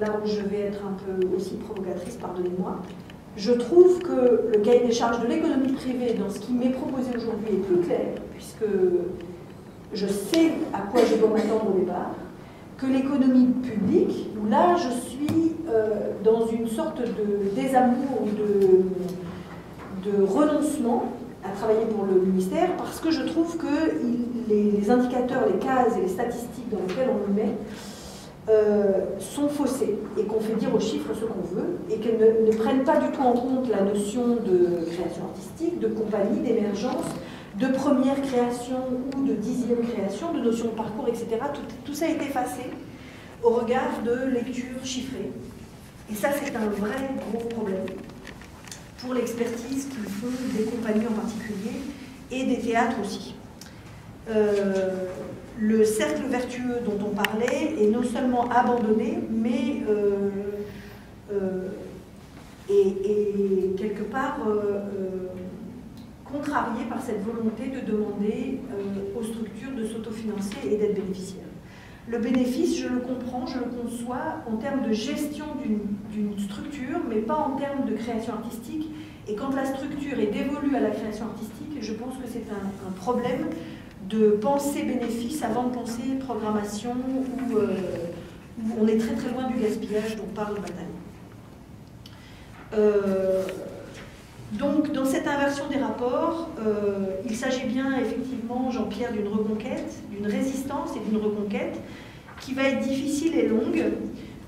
là où je vais être un peu aussi provocatrice, pardonnez-moi, je trouve que le cahier des charges de l'économie privée dans ce qui m'est proposé aujourd'hui est plus clair, puisque je sais à quoi je dois m'attendre au départ, que l'économie publique, où là je suis dans une sorte de désamour ou de renoncement à travailler pour le ministère, parce que je trouve que les indicateurs, les cases et les statistiques dans lesquelles on le met sont faussées, et qu'on fait dire aux chiffres ce qu'on veut, et qu'elles ne prennent pas du tout en compte la notion de création artistique, de compagnie, d'émergence, de première création ou de 10e création, de notion de parcours, etc. Tout ça est effacé au regard de lectures chiffrées. Et ça, c'est un vrai gros problème pour l'expertise qu'ils font des compagnies en particulier et des théâtres aussi. Le cercle vertueux dont on parlait est non seulement abandonné, mais est quelque part contrarié par cette volonté de demander aux structures de s'autofinancer et d'être bénéficiaires. Le bénéfice, je le comprends, je le conçois en termes de gestion d'une structure, mais pas en termes de création artistique. Et quand la structure est dévolue à la création artistique, je pense que c'est un problème de penser bénéfice avant de penser programmation, où on est très très loin du gaspillage dont parle Bataille. Donc, dans cette inversion des rapports, il s'agit bien, effectivement, Jean-Pierre, d'une reconquête, d'une résistance et d'une reconquête qui va être difficile et longue.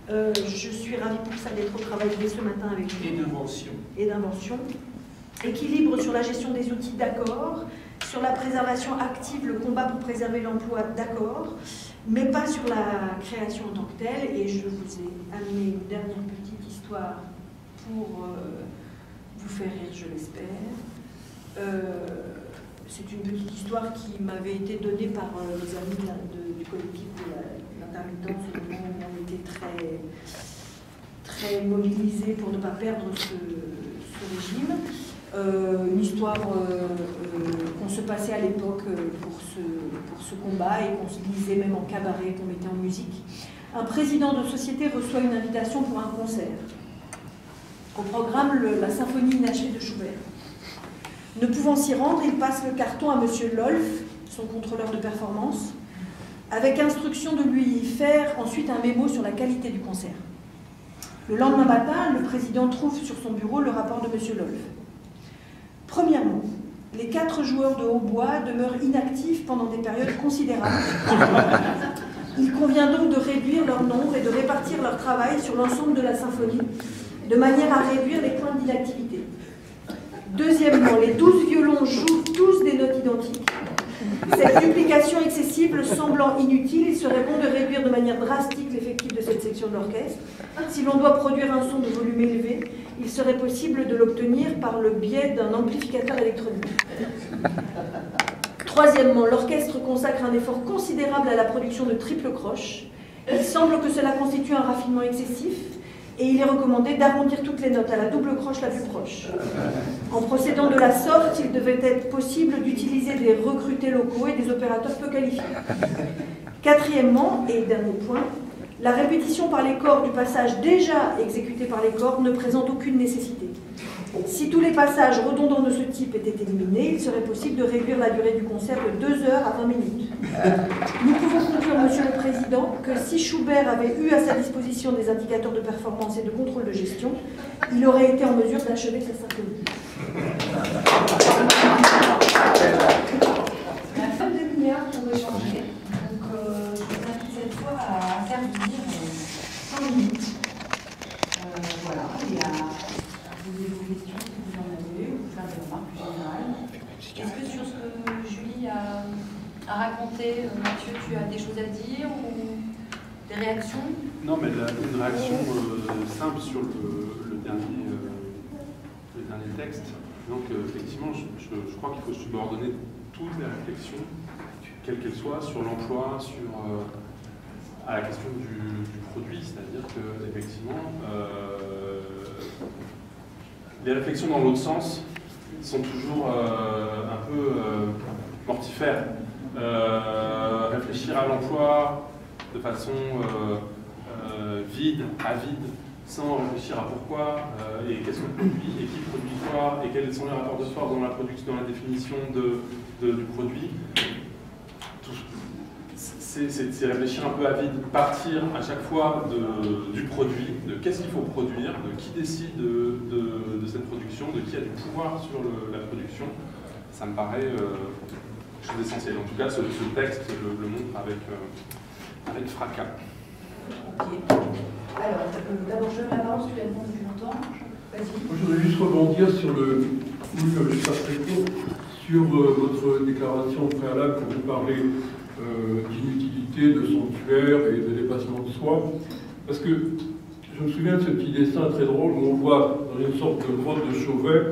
Je suis ravie pour ça d'être au travail dès ce matin avec vous. Et d'invention. Équilibre sur la gestion des outils, d'accord. Sur la préservation active, le combat pour préserver l'emploi, d'accord. Mais pas sur la création en tant que telle. Et je vous ai amené une dernière petite histoire pour vous faire rire, je l'espère. C'est une petite histoire qui m'avait été donnée par les amis du collectif de l'intermittence, au moment où on était très mobilisés pour ne pas perdre ce régime. Une histoire qu'on se passait à l'époque pour ce combat et qu'on se lisait même en cabaret, qu'on mettait en musique. Un président de société reçoit une invitation pour un concert. Au programme, la symphonie inachevée de Schubert. Ne pouvant s'y rendre, il passe le carton à M. Lolf, son contrôleur de performance, avec instruction de lui faire ensuite un mémo sur la qualité du concert. Le lendemain matin, le président trouve sur son bureau le rapport de M. Lolf. Premièrement, les 4 joueurs de hautbois demeurent inactifs pendant des périodes considérables. Il convient donc de réduire leur nombre et de répartir leur travail sur l'ensemble de la symphonie, de manière à réduire les points d'inactivité. Deuxièmement, les 12 violons jouent tous des notes identiques. Cette duplication excessive semblant inutile, il serait bon de réduire de manière drastique l'effectif de cette section de l'orchestre. Si l'on doit produire un son de volume élevé, il serait possible de l'obtenir par le biais d'un amplificateur électronique. Troisièmement, l'orchestre consacre un effort considérable à la production de triple croche. Il semble que cela constitue un raffinement excessif et il est recommandé d'arrondir toutes les notes à la double croche la plus proche. En procédant de la sorte, il devait être possible d'utiliser des recrutés locaux et des opérateurs peu qualifiés. Quatrièmement, et dernier point, la répétition par les corps du passage déjà exécuté par les cordes ne présente aucune nécessité. Si tous les passages redondants de ce type étaient éliminés, il serait possible de réduire la durée du concert de 2 heures à 20 minutes. Nous pouvons conclure, Monsieur le Président, que si Schubert avait eu à sa disposition des indicateurs de performance et de contrôle de gestion, il aurait été en mesure d'achever sa symphonie. C'est la seule demi-heure pour échanger. Donc, je vous invite cette fois à faire venir 100 minutes. Voilà, et à poser vos questions si vous en avez, ou faire des remarques plus générales. Est-ce que sur ce que Julie a raconté, Mathieu, tu as des choses à dire ou des réactions? Non, mais une réaction simple sur le dernier texte. Donc, effectivement, je crois qu'il faut subordonner toutes les réflexions, quelles qu'elles soient, sur l'emploi, à la question du produit. C'est-à-dire que, effectivement, les réflexions dans l'autre sens sont toujours un peu mortifères. Réfléchir à l'emploi de façon vide, avide, sans réfléchir à pourquoi et qu'est-ce qu'on produit et qui produit quoi et quels sont les rapports de force dans la production, dans la définition du produit. C'est réfléchir un peu à vide, partir à chaque fois du produit, de qu'est-ce qu'il faut produire, de qui décide de cette production, de qui a du pouvoir sur la production. Ça me paraît quelque chose d'essentiel. En tout cas, ce texte le montre avec fracas. Ok. Alors, d'abord, je la parole, tu la demandes depuis longtemps. Vas-y. Moi, je voudrais juste rebondir sur sur votre déclaration préalable quand vous parlez d'inutilité, de sanctuaire et de dépassement de soi. Parce que je me souviens de ce petit dessin très drôle où on voit dans une sorte de grotte de Chauvet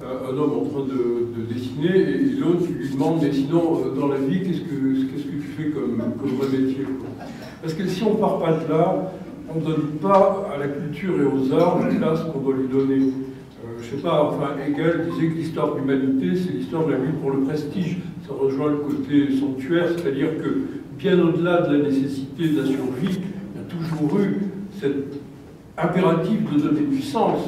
un homme en train de dessiner et l'autre lui demande mais sinon dans la vie qu'est-ce que tu fais comme vrai métier? Parce que si on ne part pas de là, on ne donne pas à la culture et aux arts la place qu'on doit lui donner. Je ne sais pas, enfin Hegel disait que l'histoire de l'humanité, c'est l'histoire de la lutte pour le prestige. Ça rejoint le côté sanctuaire, c'est-à-dire que bien au-delà de la nécessité de la survie, il y a toujours eu cet impératif de donner du sens.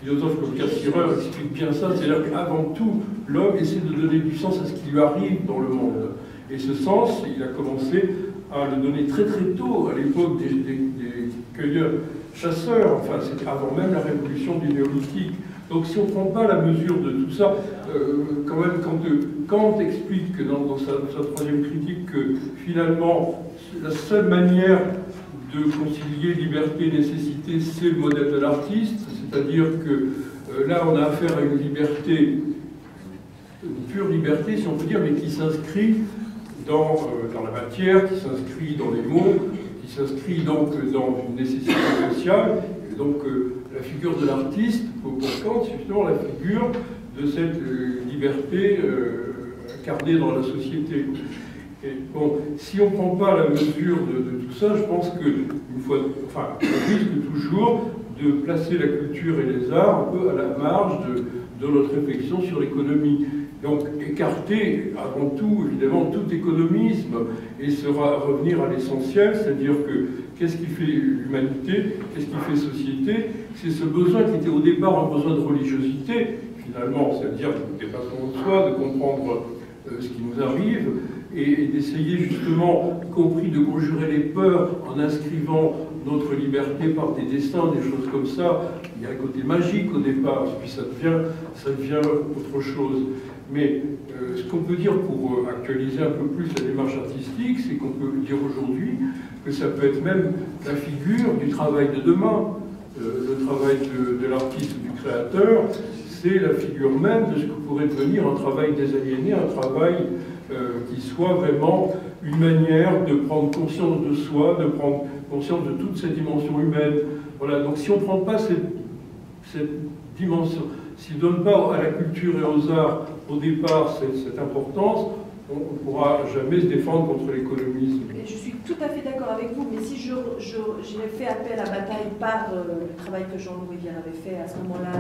Le philosophe comme Cassirer explique bien ça, c'est-à-dire qu'avant tout, l'homme essaie de donner du sens à ce qui lui arrive dans le monde. Et ce sens, il a commencé à le donner très très tôt, à l'époque des cueilleurs-chasseurs, enfin c'était avant même la révolution du néolithique. Donc si on ne prend pas la mesure de tout ça, quand même quand Kant explique que dans sa troisième critique que finalement la seule manière de concilier liberté et nécessité, c'est le modèle de l'artiste, c'est-à-dire que là on a affaire à une liberté, une pure liberté si on peut dire, mais qui s'inscrit dans la matière, qui s'inscrit dans les mots, qui s'inscrit donc dans une nécessité sociale. Et donc la figure de l'artiste, pour Kant, c'est justement la figure de cette liberté incarnée dans la société. Et bon, si on ne prend pas la mesure de tout ça, je pense on risque toujours de placer la culture et les arts un peu à la marge de notre réflexion sur l'économie. Donc écarter avant tout, évidemment, tout économisme et revenir à l'essentiel, c'est-à-dire que qu'est-ce qui fait l'humanité, qu'est-ce qui fait société, c'est ce besoin qui était au départ un besoin de religiosité, finalement, c'est-à-dire de dépassement de soi, de comprendre ce qui nous arrive, et d'essayer justement, y compris de conjurer les peurs en inscrivant notre liberté par des destins, des choses comme ça. Il y a un côté magique au départ, et puis ça devient autre chose. Mais ce qu'on peut dire pour actualiser un peu plus la démarche artistique, c'est qu'on peut dire aujourd'hui que ça peut être même la figure du travail de demain. Le travail de l'artiste, du créateur, c'est la figure même de ce que pourrait devenir un travail désaliéné, un travail qui soit vraiment une manière de prendre conscience de soi, de prendre conscience de toute cette dimension humaine. Voilà, donc si on ne prend pas cette dimension, si on ne donne pas à la culture et aux arts au départ cette importance, on ne pourra jamais se défendre contre l'économisme. Je suis tout à fait d'accord avec vous, mais si j'ai fait appel à bataille par le travail que Jean-Louis Rivière avait fait à ce moment-là,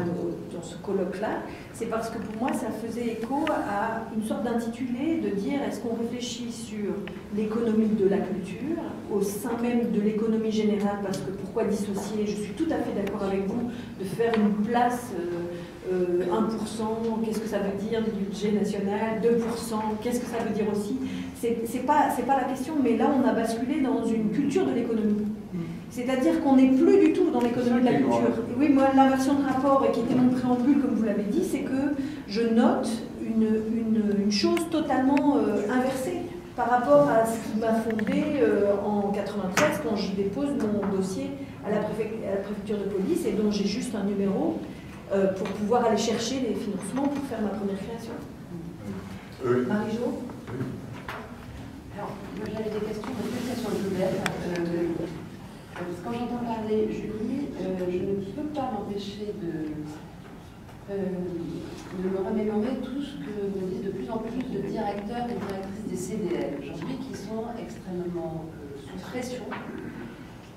dans ce colloque-là, c'est parce que pour moi, ça faisait écho à une sorte d'intitulé de dire est-ce qu'on réfléchit sur l'économie de la culture, au sein même de l'économie générale, parce que pourquoi dissocier? Je suis tout à fait d'accord avec vous de faire une place 1%, qu'est-ce que ça veut dire du budget national, 2%, qu'est-ce que ça veut dire aussi? C'est pas la question, mais là on a basculé dans une culture de l'économie. C'est-à-dire qu'on n'est plus du tout dans l'économie de la culture. Oui, moi, l'inversion de rapport, et qui était mon préambule, comme vous l'avez dit, c'est que je note une chose totalement inversée par rapport à ce qui m'a fondé en 93 quand je dépose mon dossier à la préfecture de police et dont j'ai juste un numéro pour pouvoir aller chercher les financements pour faire ma première création. Marie-Jo? Alors, moi j'avais des questions, Joubert. Quand j'entends parler Julie, je ne peux pas m'empêcher de me remémorer tout ce que me disent de plus en plus de directeurs et directrices des CDL aujourd'hui qui sont extrêmement sous pression,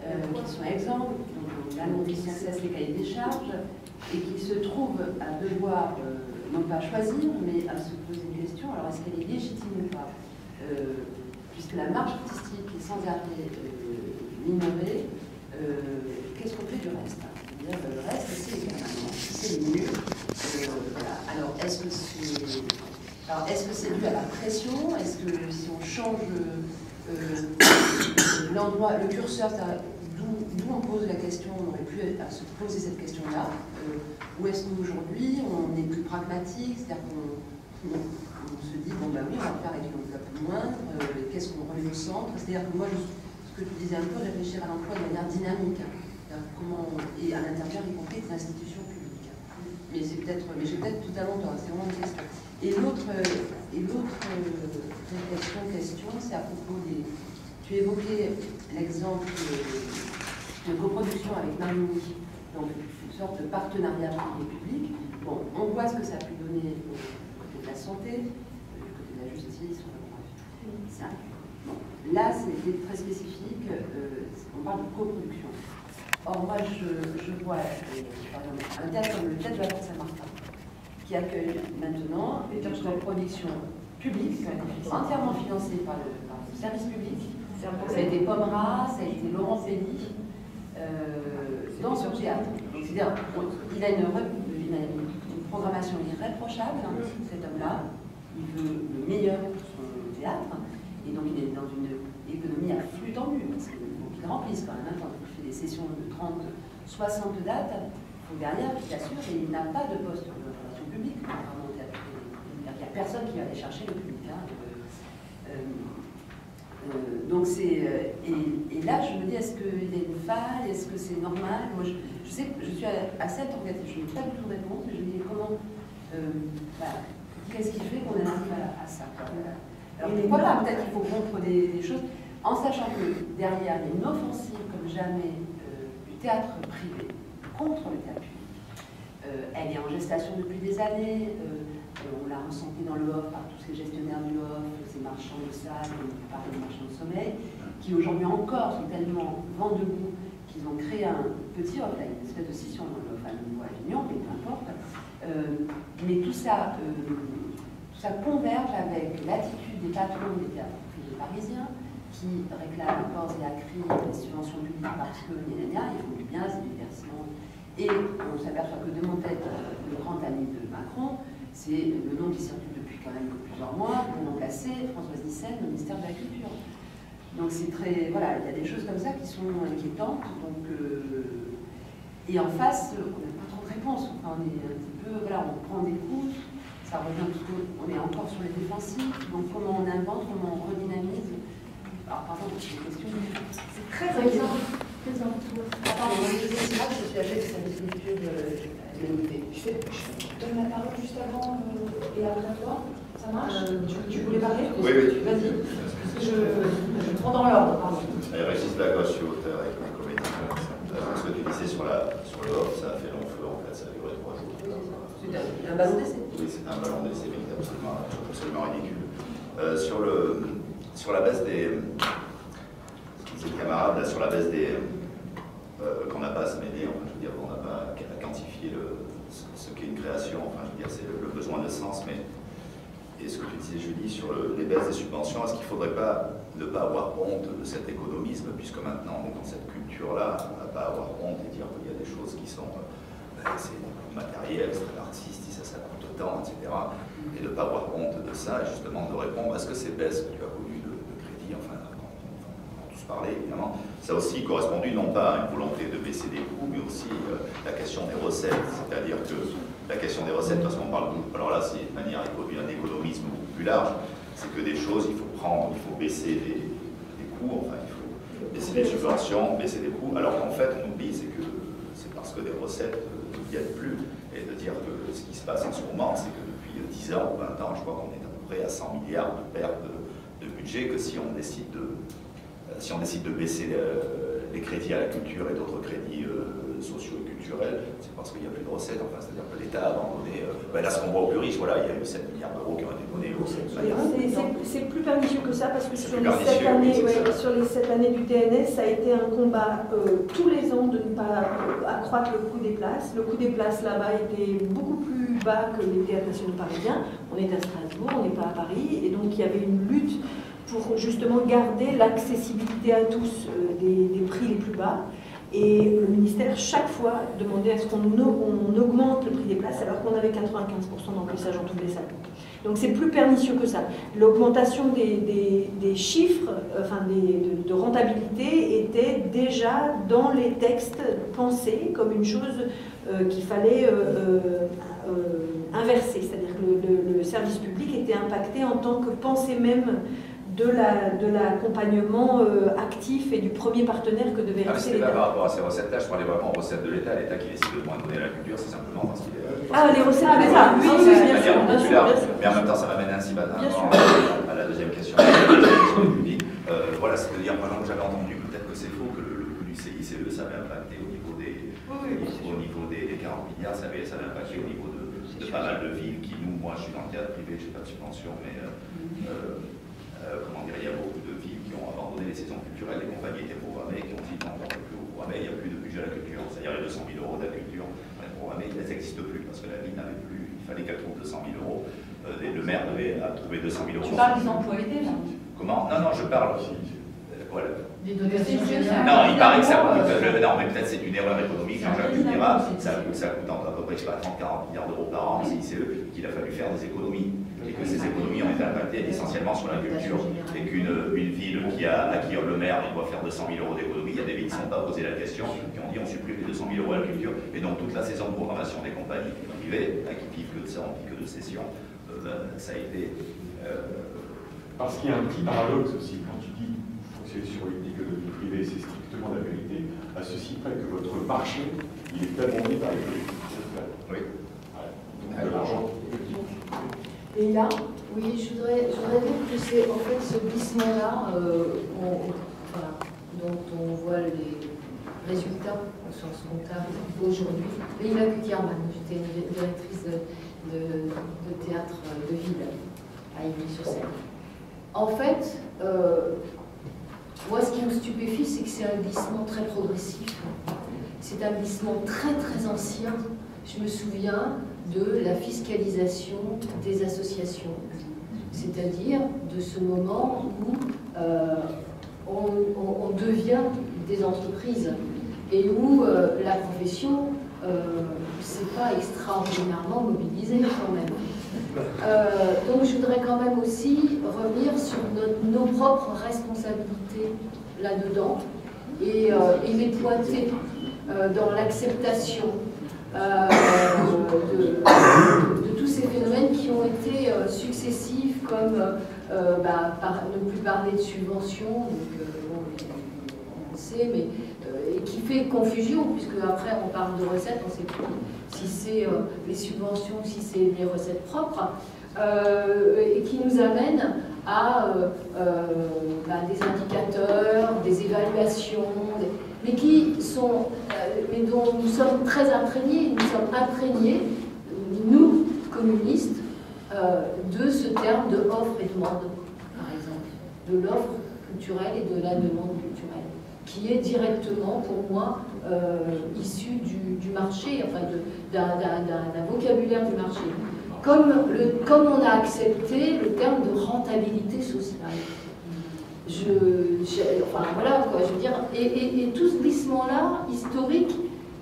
qui sont exempts, donc annonce sans cesse les cahiers des charges, et qui se trouvent à devoir non pas choisir, mais à se poser une question, alors est-ce qu'elle est légitime ou pas, puisque la marge artistique est sans arrêt minorée, qu'est-ce qu'on fait du reste? Le reste, c'est les permanents, c'est les murs. Voilà. Alors, est-ce que c'est dû à la pression? Est-ce que si on change l'endroit, le curseur, d'où on pose la question, on aurait pu se poser cette question-là, ou est-ce qu'aujourd'hui on est plus pragmatique, c'est-à-dire qu'on se dit, bon ben oui, on va faire avec une enveloppe moindre, qu'est-ce qu'on remet au centre? C'est-à-dire que moi, ce que tu disais un peu, réfléchir à l'emploi de manière dynamique, et à l'intérieur, y compris des institutions publiques. Mais j'ai peut-être totalement tort, c'est vraiment une question. Et l'autre question, c'est à propos des... Tu évoquais l'exemple de coproduction avec Marigny, donc une sorte de partenariat privé-public. Bon, on voit ce que ça a pu donner du côté de la santé, du côté de la justice, bref. Bon. Là, c'est très spécifique, on parle de coproduction. Or, moi, je vois par exemple, un théâtre comme le Théâtre de la Porte Saint-Martin, qui accueille maintenant des productions publiques, entièrement financées par le service public. Ça a été Pommera, ça a été Laurent Pelli, dans ce théâtre. C'est-à-dire, il a une programmation irréprochable, cet homme-là. Il veut le meilleur pour son théâtre, et donc il est dans une économie à flux tendu, parce qu'il faut qu'il remplisse quand même. Quand il fait des sessions de 30, 60 dates, il faut derrière qu'il assure, et il n'a pas de poste de relation publique, contrairement au théâtre privé. Il n'y a personne qui va aller chercher le public. Donc c'est et là je me dis, est-ce qu'il y a une faille, est-ce que c'est normal? Moi je sais que je suis assez interrogative, je n'ai pas du tout de réponse, mais je me dis comment qu'est-ce qui fait qu'on arrive à ça? Alors pourquoi pas, peut-être qu'il faut rompre des choses, en sachant que derrière il y a une offensive comme jamais du théâtre privé contre le théâtre public. Elle est en gestation depuis des années. On l'a ressenti dans le off par tous ces gestionnaires du off, ces marchands de salles, on parle de marchands de sommeil, qui aujourd'hui encore sont tellement vent debout qu'ils ont créé un petit off, là, une espèce de scission dans le off à niveau Avignon, mais peu importe. Mais tout ça converge avec l'attitude des patrons des théâtres privés parisiens qui réclament corps et à cri des subventions publiques parce que il faut du bien, c'est du versement. Et on s'aperçoit que de mon tête, le grand ami de Macron, c'est le nom qui circule depuis quand même plusieurs mois, pour remplacer Françoise Nyssen au ministère de la Culture. Donc c'est très... Voilà, il y a des choses comme ça qui sont inquiétantes. Donc, et en face, on n'a pas trop de réponse. Enfin, on est un petit peu... Voilà, on prend des coups, ça revient tout... On est encore sur les défensifs. Donc comment on invente, comment on redynamise. Alors par contre, c'est une question... C'est très inquiétant. Pardon, c'est là que je suis âgée de service d'études Je donne la parole juste avant et après toi. Ça marche? Tu voulais parler? Oui, oui. Vas-y. Je prends dans l'ordre, pardon. Régis Lagos, je suis auteur et comédien. Ce que tu disais sur le off, ça a fait long feu, en fait, ça a duré 3 jours. C'est un ballon d'essai? Oui, c'est un ballon d'essai, mais absolument ridicule. Sur la baisse des... camarades, là, sur la baisse des... qu'on n'a pas à se mêler, enfin, je veux dire, qu'on n'a pas à quantifier ce qu'est une création, enfin, je veux dire, c'est le besoin de sens, mais... Et ce que tu disais, Julie, sur les baisses des subventions, est-ce qu'il ne faudrait pas ne pas avoir honte de cet économisme, puisque maintenant on est dans cette culture-là, on n'a pas à avoir honte et dire qu'il y a des choses qui sont c'est matériel, c'est un artiste, ça coûte autant, etc. Et de ne pas avoir honte de ça, et justement de répondre à ce que ces baisses que tu as connues de crédit, enfin, on a tous parlé, évidemment, ça a aussi correspondu non pas à une volonté de baisser des coûts, mais aussi la question des recettes, c'est-à-dire que la question des recettes, parce qu'on parle, alors là c'est de manière un économisme beaucoup plus large, c'est que des choses, il faut baisser les coûts, enfin il faut baisser les subventions, baisser les coûts, alors qu'en fait on oublie, c'est parce que des recettes ne viennent plus, et de dire que ce qui se passe en ce moment, c'est que depuis 10 ans ou 20 ans, je crois qu'on est à peu près à 100 milliards de pertes de budget, que si on décide de baisser les crédits à la culture et d'autres crédits sociaux et culturels, c'est parce qu'il n'y a plus de recettes. Enfin, c'est-à-dire que l'État a abandonné. Là, ce qu'on voit aux plus riches, voilà, il y a eu 7 milliards d'euros qui ont été donnés aux. C'est plus pernicieux que ça, parce que sur les 7 années du TNS, ça a été un combat tous les ans de ne pas accroître le coût des places. Le coût des places là-bas était beaucoup plus bas que les théâtres nationaux parisiens. On est à Strasbourg, on n'est pas à Paris, et donc il y avait une lutte pour justement garder l'accessibilité à tous des prix les plus bas. Et le ministère, chaque fois, demandait à ce qu'on augmente le prix des places, alors qu'on avait 95% d'emplissage dans toutes les salles. Donc c'est plus pernicieux que ça. L'augmentation des chiffres, de rentabilité, était déjà dans les textes pensés comme une chose qu'il fallait inverser. C'est-à-dire que le service public était impacté en tant que pensée même de l'accompagnement actif et du premier partenaire que devait rester l'État. Par rapport à ces recettes-là, je parlais vraiment aux recettes de l'État. L'État qui décide de moins donner à la culture, c'est simplement parce qu'il est... les recettes de l'État, oui, bien sûr. Mais en même temps, ça m'amène ainsi à la deuxième question du public. Voilà, c'est-à-dire, par exemple, j'avais entendu, peut-être que c'est faux, que le coût du CICE, ça avait impacté au niveau des 40 milliards, ça avait impacté au niveau de pas mal de villes qui, moi je suis dans le théâtre privé, je n'ai pas de subvention, mais... comment dire, il y a beaucoup de villes qui ont abandonné les saisons culturelles, les compagnies étaient programmées, qui ont dit non, on ne peut plus vous programmer, il n'y a plus de budget à la culture. C'est-à-dire les 200 000 euros de la culture programmées, elles n'existent plus parce que la ville n'avait plus, il fallait qu'elle trouve 200 000 euros. Le maire devait trouver 200 000 euros. Tu parles des emplois aidés, là? Comment? Non, je parle aussi. Voilà. Des dotations. Non, il paraît que ça coûte. Non, mais peut-être c'est une erreur économique, Jean-Jacques le dira. Ça coûte à peu près, je sais pas, 30-40 milliards d'euros par an, CICE, qu'il a fallu faire des économies. Et que ces économies ont été impactées essentiellement sur la culture. Et qu'une ville à qui le maire il doit faire 200 000 euros d'économie, il y a des villes qui ne sont pas posé la question, qui ont dit on supprime les 200 000 euros à la culture. Et donc toute la saison de programmation des compagnies privées, qui vivent que de ça, on vit que de sessions, ça a été. Parce qu'il y a un petit paradoxe aussi, quand tu dis fonctionner sur une économie privée, c'est strictement la vérité, à ceci près que votre marché, il est abondé par les collectivités. Oui. De l'argent. Et là, oui, je voudrais dire que c'est en fait ce glissement-là dont on voit les résultats au sens comptable aujourd'hui. Leïla Kukierman, j'étais directrice de théâtre de ville à Ivry-sur-Seine. En fait, moi ce qui me stupéfie, c'est que c'est un glissement très progressif. C'est un glissement très très ancien. Je me souviens de la fiscalisation des associations, c'est-à-dire de ce moment où on devient des entreprises et où la profession s'est pas extraordinairement mobilisée quand même. Donc je voudrais quand même aussi revenir sur nos propres responsabilités là-dedans et les pointer dans l'acceptation de tous ces phénomènes qui ont été successifs, comme ne plus parler de subventions, donc, on sait, mais et qui fait confusion, puisque après on parle de recettes, on ne sait plus si c'est les subventions, si c'est les recettes propres, et qui nous amène à des indicateurs, des évaluations, mais qui sont, mais dont nous sommes très imprégnés. Nous sommes imprégnés, nous, communistes, de ce terme de offre et demande, par exemple, de l'offre culturelle et de la demande culturelle, qui est directement, pour moi, issu du marché, enfin d'un vocabulaire du marché. Comme on a accepté le terme de rentabilité sociale. Enfin voilà, quoi, je veux dire, et tout ce glissement-là, historique,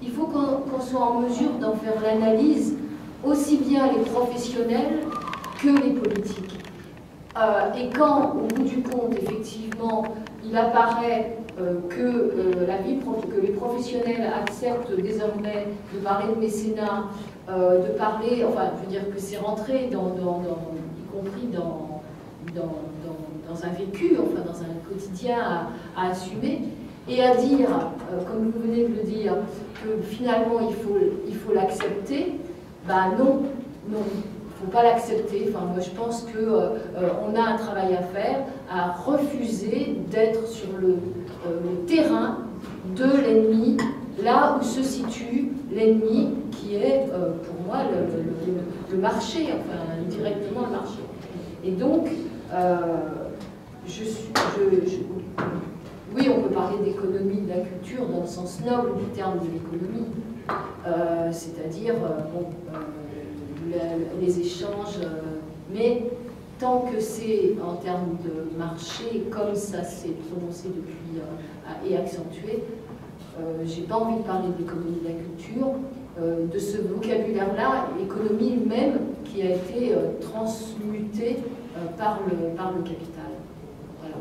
il faut qu'on soit en mesure d'en faire l'analyse, aussi bien les professionnels que les politiques. Et quand, au bout du compte, effectivement, il apparaît que les professionnels acceptent désormais de parler de mécénat, de parler, enfin, je veux dire que c'est rentré y compris dans un vécu, enfin, dans un quotidien à assumer, et à dire, comme vous venez de le dire, que finalement il faut l'accepter, ben non, il ne faut pas l'accepter. Enfin, moi je pense qu'on a un travail à faire, à refuser d'être sur le terrain de l'ennemi, là où se situe l'ennemi qui est pour moi le marché, enfin directement le marché. Et donc, oui, on peut parler d'économie de la culture dans le sens noble du terme de l'économie, c'est-à-dire les échanges, mais tant que c'est en termes de marché, comme ça s'est prononcé depuis et accentué, j'ai pas envie de parler d'économie de la culture, de ce vocabulaire-là, économie même qui a été transmutée par le capital. Voilà.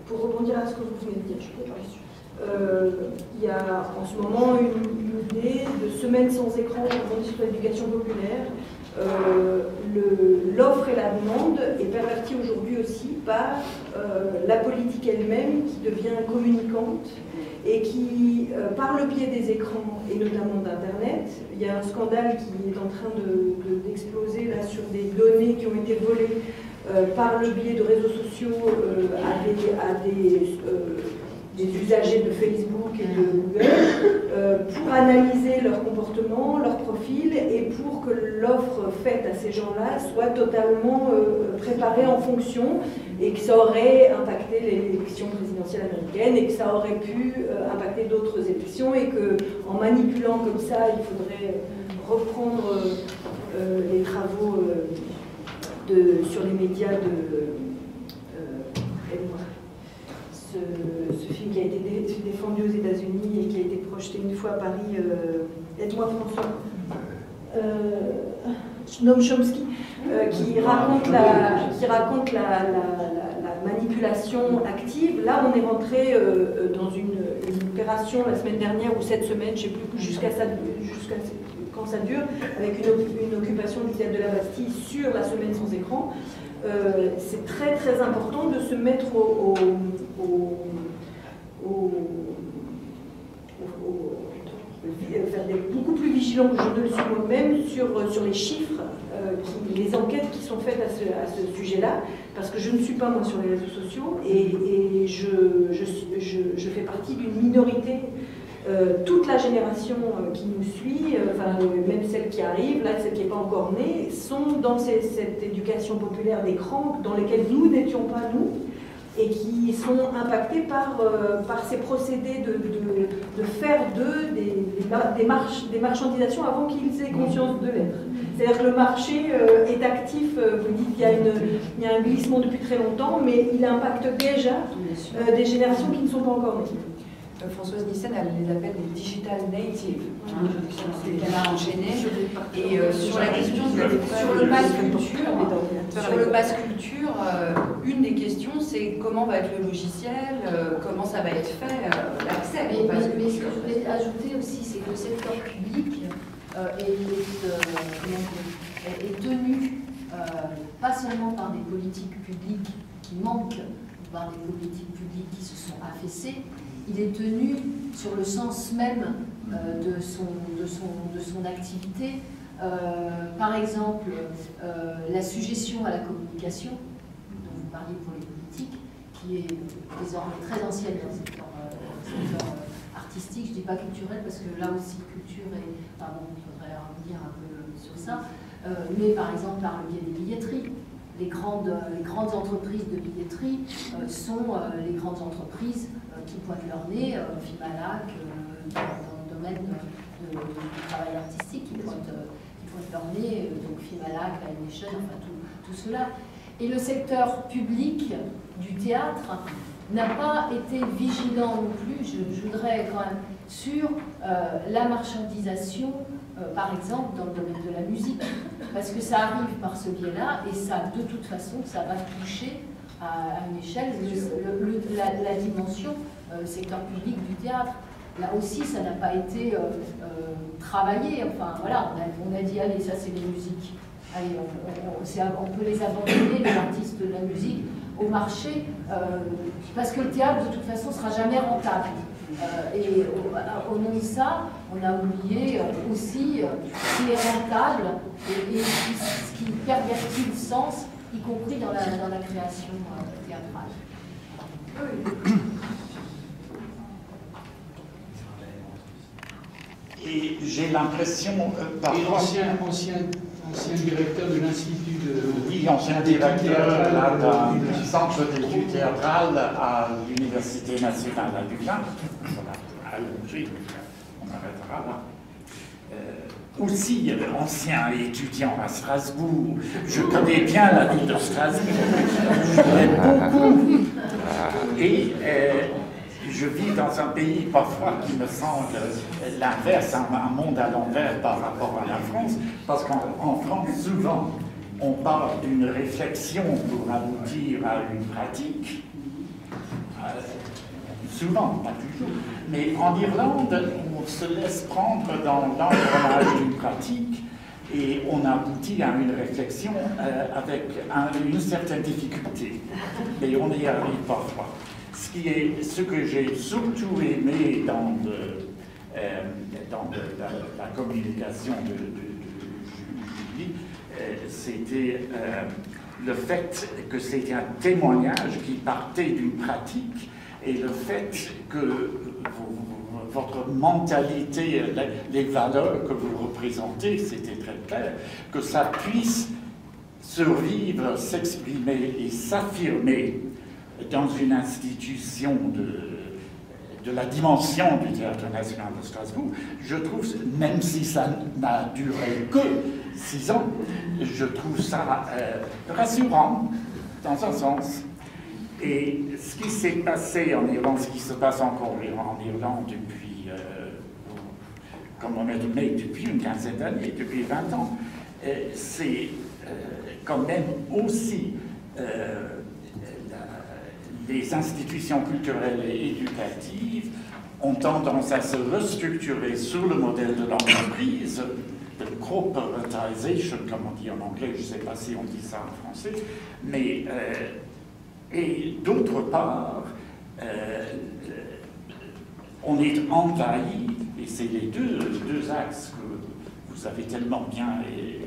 Pour rebondir à ce que vous venez de dire, il y a en ce moment une idée de semaine sans écran sur l'éducation populaire. L'offre et la demande est pervertie aujourd'hui aussi par la politique elle-même qui devient communicante et qui, par le biais des écrans et notamment d'Internet, il y a un scandale qui est en train d'exploser là sur des données qui ont été volées par le biais de réseaux sociaux à des usagers de Facebook et de Google pour analyser leur comportement, leur profil et pour que l'offre faite à ces gens-là soit totalement préparée en fonction et que ça aurait impacté l'élection présidentielle américaine et que ça aurait pu impacter d'autres élections et qu'en manipulant comme ça, il faudrait reprendre les travaux sur les médias ce film qui a été défendu aux États-Unis et qui a été projeté une fois à Paris, aide-moi François, Noam Chomsky, qui raconte la manipulation active. Là, on est rentré dans une opération la semaine dernière ou cette semaine, je ne sais plus, jusqu'à quand ça dure, avec une occupation du théâtre de la Bastille sur la semaine sans écran. C'est très très important de se mettre beaucoup plus vigilant que je ne le suis moi-même sur les chiffres, les enquêtes qui sont faites à ce sujet-là, parce que je ne suis pas moi sur les réseaux sociaux et je fais partie d'une minorité. Toute la génération qui nous suit, même celle qui arrive, là, celle qui n'est pas encore née, sont dans cette éducation populaire d'écran dans lesquelles nous n'étions pas nous et qui sont impactés par ces procédés de faire d'eux des marchandisations avant qu'ils aient conscience de l'être. C'est-à-dire que le marché est actif, vous dites qu'il y a un glissement depuis très longtemps, mais il impacte déjà des générations qui ne sont pas encore nées. Françoise Nyssen, elle les appelle les digital natives, qu'elle a enchaîné. Et sur la question sur le pass culture, une des questions, c'est comment va être le logiciel, comment ça va être fait, l'accès. Mais ce que je voulais ajouter aussi, c'est que le secteur public est tenu pas seulement par des politiques publiques qui manquent, par des politiques publiques qui se sont affaissées. Il est tenu sur le sens même de son activité. Par exemple, la suggestion à la communication, dont vous parliez pour les politiques, qui est désormais très ancienne dans le secteur artistique, je ne dis pas culturel, parce que là aussi, culture et... Pardon, il faudrait revenir un peu sur ça. Mais par exemple, par le biais des billetteries. Les grandes entreprises de billetterie sont les grandes entreprises qui pointent leur nez, Fimalac, dans le domaine du travail artistique, qui pointent leur nez, donc Fimalac, Live Nation, enfin tout cela. Et le secteur public du théâtre n'a pas été vigilant non plus, je voudrais quand même, sur la marchandisation par exemple dans le domaine de la musique, parce que ça arrive par ce biais-là, et ça, de toute façon, ça va toucher à une échelle la dimension secteur public du théâtre. Là aussi, ça n'a pas été travaillé. Enfin, voilà, on a dit, allez, ça c'est les musiques. Allez, on peut les abandonner, les artistes de la musique, au marché, parce que le théâtre, de toute façon, ne sera jamais rentable. Et au nom de ça, on a oublié aussi ce qui est rentable et ce qui pervertit le sens, y compris dans la création théâtrale. Et j'ai l'impression, parfois... Ancien directeur de l'Institut de... Oui, ancien directeur du Centre d'études théâtrales à l'Université nationale à Dublin. Voilà, on arrêtera là. Aussi ancien étudiant à Strasbourg. Je connais bien la ville de Strasbourg. Je l'aime beaucoup. Et je vis dans un pays parfois qui me semble l'inverse, un monde à l'envers par rapport à la France, parce qu'en France, souvent, on parle d'une réflexion pour aboutir à une pratique. Souvent, pas toujours. Mais en Irlande, on se laisse prendre dans l'engrenage d'une pratique et on aboutit à une réflexion avec une certaine difficulté. Mais on y arrive parfois. Ce que j'ai surtout aimé dans la communication de Julie, c'était le fait que c'était un témoignage qui partait d'une pratique et le fait que votre mentalité, les valeurs que vous représentez, c'était très clair, que ça puisse survivre, s'exprimer et s'affirmer dans une institution de la dimension du Théâtre national de Strasbourg. Je trouve, même si ça n'a duré que 6 ans, je trouve ça rassurant, dans un sens. Et ce qui s'est passé en Irlande, ce qui se passe encore en Irlande depuis, comme on a dit, depuis une quinzaine d'années, depuis 20 ans, c'est quand même aussi les institutions culturelles et éducatives ont tendance à se restructurer sur le modèle de l'entreprise, de corporatisation, comme on dit en anglais, je ne sais pas si on dit ça en français, mais et d'autre part, on est envahi, et c'est les deux axes que vous avez tellement bien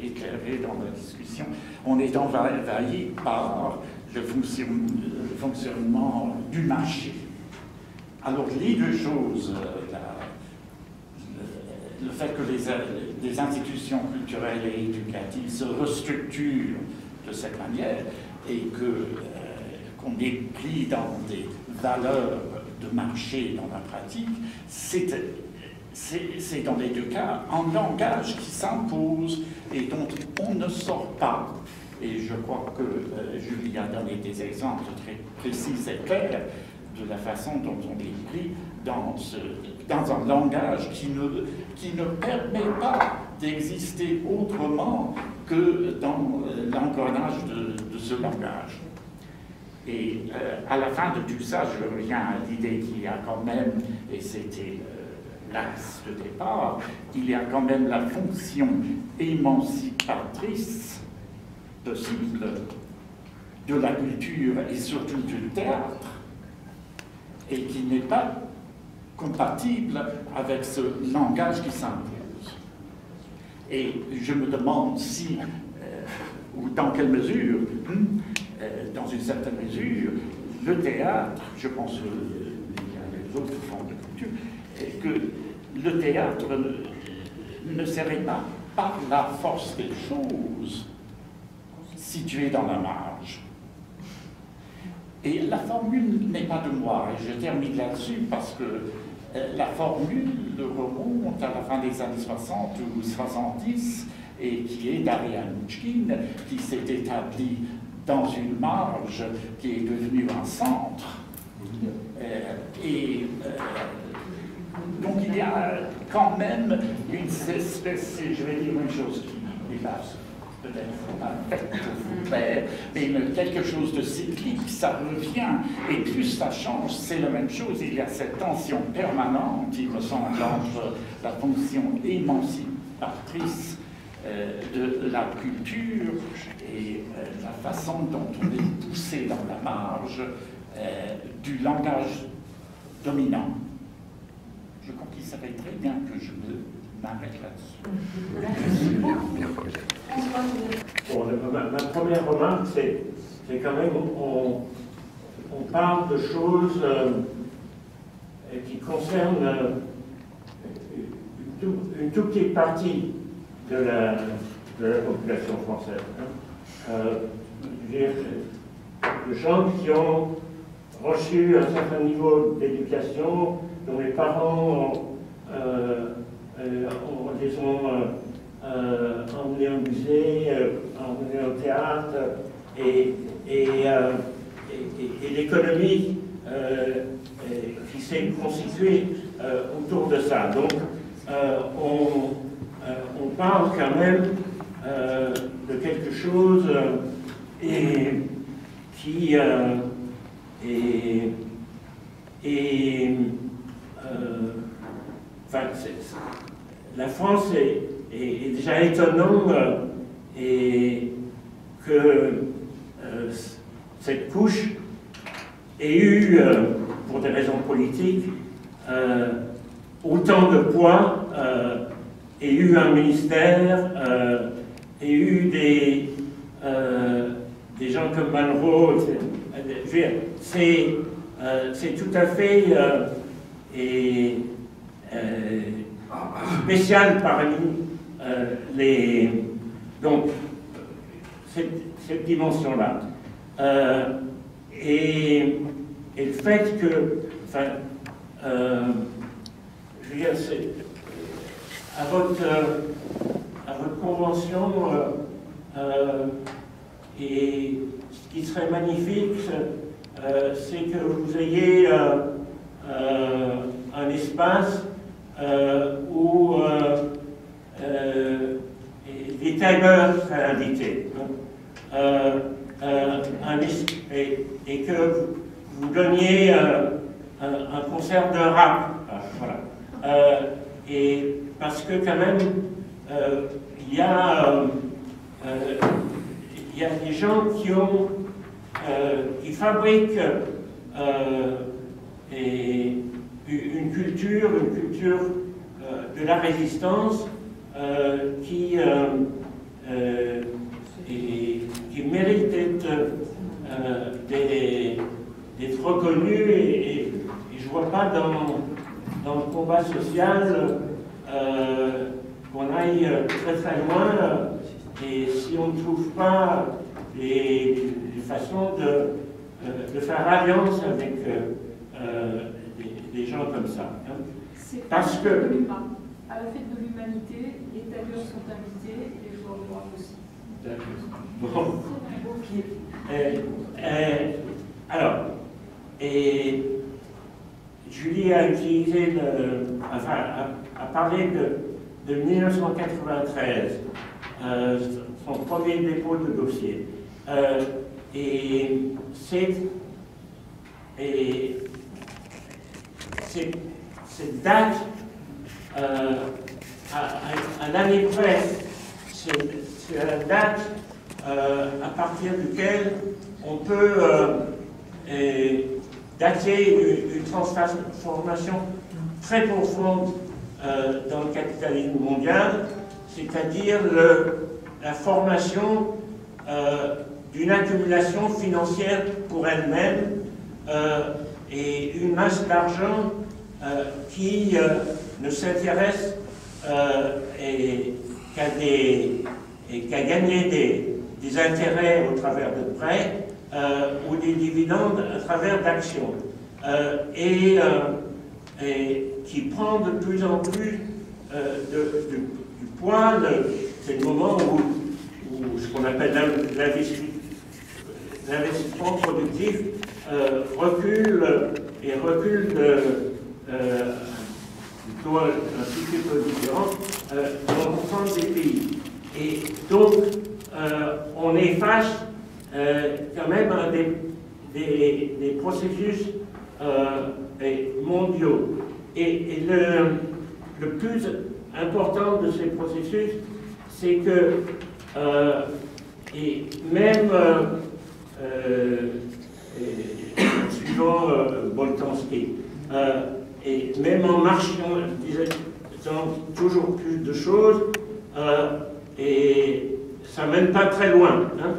éclairés dans la discussion, on est envahi par le fonctionnement du marché. Alors, les deux choses, le fait que les institutions culturelles et éducatives se restructurent de cette manière et qu'on est pris dans des valeurs de marché dans la pratique, c'est dans les deux cas un langage qui s'impose et dont on ne sort pas. Et je crois que Julie a donné des exemples très précis et clairs de la façon dont on est pris dans un langage qui ne permet pas d'exister autrement que dans l'engrenage de ce langage. Et à la fin de tout ça, je reviens à l'idée qu'il y a quand même, et c'était l'axe de départ, il y a quand même la fonction émancipatrice possible de la culture et surtout du théâtre, et qui n'est pas compatible avec ce langage qui s'impose. Et je me demande si, ou dans quelle mesure, dans une certaine mesure, le théâtre, je pense qu'il y a les autres formes de culture, et que le théâtre ne serait pas par la force des choses situé dans la marge. Et la formule n'est pas de moi, et je termine là-dessus parce que la formule remonte à la fin des années 60 ou 70 et qui est d'Ariane Mnouchkine, qui s'est établie dans une marge qui est devenue un centre. Et Donc il y a quand même une espèce, je vais dire une chose qui dépasse peut-être pas fait, mais quelque chose de cyclique, ça revient, et plus ça change, c'est la même chose. Il y a cette tension permanente, il me semble, entre la fonction émancipatrice de la culture et la façon dont on est poussé dans la marge du langage dominant. Je crois qu'il serait très bien que je m'arrête là-dessus. Bon, ma première remarque, c'est quand même, on parle de choses qui concernent une toute petite partie de la population française. De gens qui ont reçu un certain niveau d'éducation, dont les parents les ont emmenés au musée, emmenés au théâtre, et l'économie qui s'est constituée autour de ça. Donc, on parle quand même de quelque chose qui enfin, la France est déjà étonnante et que cette couche ait eu, pour des raisons politiques, autant de poids, ait eu un ministère, ait eu des gens comme Malraux. C'est tout à fait spécial parmi donc cette dimension-là. Et le fait que, enfin, je veux dire, à votre convention, et ce qui serait magnifique, c'est que vous ayez un espace où les timers seraient invités. Et que vous donniez un concert de rap. Voilà. Et parce que quand même, il y a des gens qui fabriquent une culture de la résistance qui mérite d'être reconnue, et je ne vois pas dans le combat social qu'on aille très très loin, et si on ne trouve pas des façons de faire alliance avec des gens comme ça. Parce que à la fête de l'humanité, les tailleurs sont invités et les joueurs de droite aussi. Bon. Alors, et Julie a utilisé a parlé de 1993, son premier dépôt de dossier. Et cette date, à l'année près, c'est la date à partir duquel on peut dater une transformation très profonde dans le capitalisme mondial, c'est-à-dire la formation d'une accumulation financière pour elle-même et une masse d'argent qui ne s'intéresse qu'à gagner des intérêts au travers de prêts ou des dividendes à travers d'actions, et qui prend de plus en plus du poids. C'est le moment où ce qu'on appelle l'investissement productif recule plutôt un tout petit peu différent, dans l'ensemble des pays. Et donc, on est face quand même à des processus mondiaux. Et le plus important de ces processus, c'est que, et même suivant Boltanski, et même en marchant, disant toujours plus de choses, et ça mène pas très loin. Hein.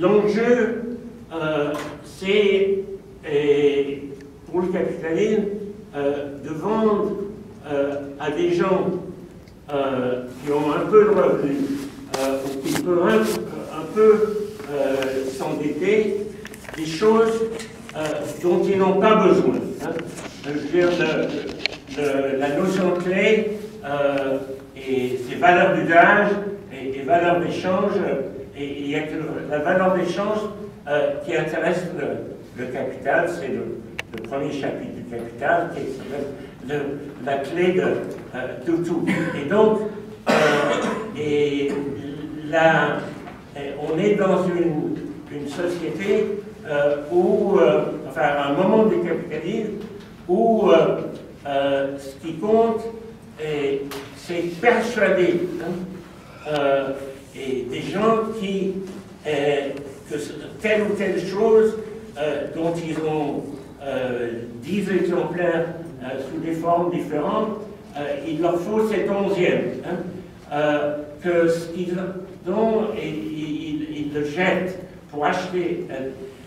L'enjeu, c'est, pour le capitalisme, de vendre à des gens qui ont un peu de revenus, ou qui peuvent un peu s'endetter, des choses dont ils n'ont pas besoin. Hein. Je veux dire, la notion clé et c'est valeur d'usage et valeur d'échange, et il y a que la valeur d'échange qui intéresse le capital, c'est le premier chapitre du capital, qui est la clé de tout. Et donc, là, on est dans une société où, enfin, à un moment du capitalisme, où ce qui compte, c'est persuader et des gens qui, que telle ou telle chose dont ils ont 10 exemplaires sous des formes différentes, il leur faut cet 11e. Que ce qu'ils ont, ils le jettent pour acheter.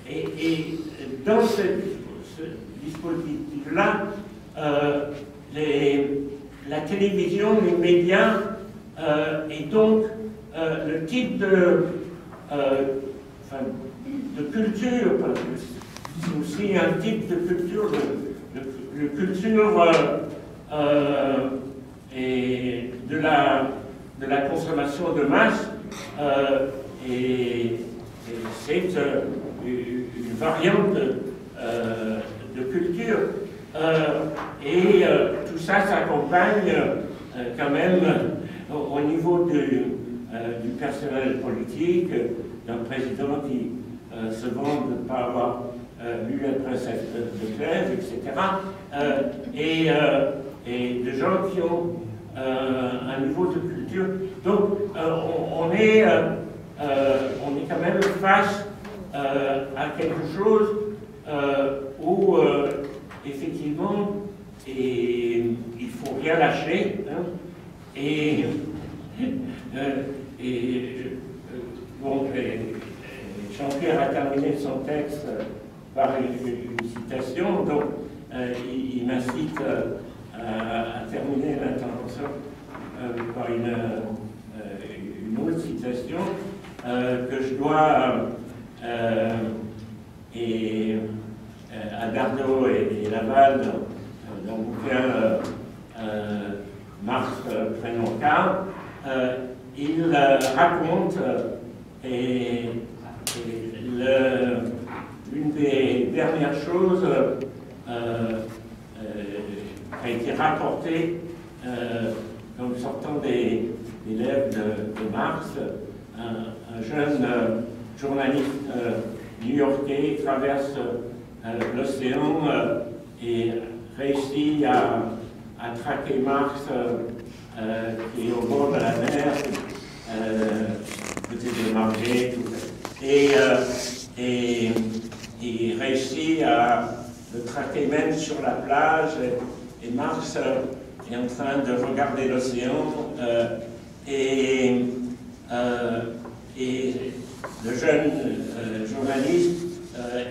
Et dans ce dispositif-là, la télévision, les médias, et donc le type de culture, parce que c'est aussi un type de culture, de culture et de la consommation de masse, et c'est une variante de culture. Et tout ça s'accompagne quand même au niveau du personnel politique, d'un président qui se vante de ne pas avoir lu la presse de Clèves, etc. Et de gens qui ont un niveau de culture. Donc on est quand même face à quelque chose où effectivement il faut rien lâcher, hein, et bon, Jean-Pierre a terminé son texte par une citation, donc il m'incite à terminer l'intervention par une autre citation que je dois à Dardot et Laval dans le bouquin Marx, prénom Karl. Il raconte l'une des dernières choses qui a été rapportée comme sortant des lèvres de Marx. Un jeune journaliste new-yorkais traverse l'océan et réussit à traquer Marx qui est au bord de la mer, côté de Margate, et il réussit à le traquer même sur la plage, et Marx est en train de regarder l'océan, et le jeune journaliste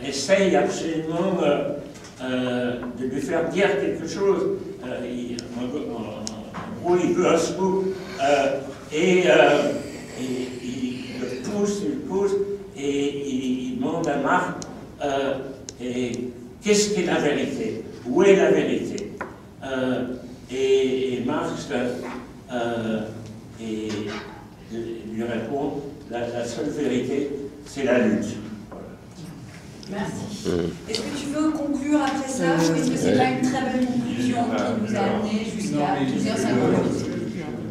essaye absolument de lui faire dire quelque chose. En gros, il veut un scoop, et il le pousse, et il demande à Marx qu'est-ce qu'est la vérité? Où est la vérité? Et Marx lui répond, la seule vérité, c'est la lutte. Merci. Est-ce que tu veux conclure après ça ou est-ce que c'est pas une très bonne conclusion qui nous a amené jusqu'à 12h58?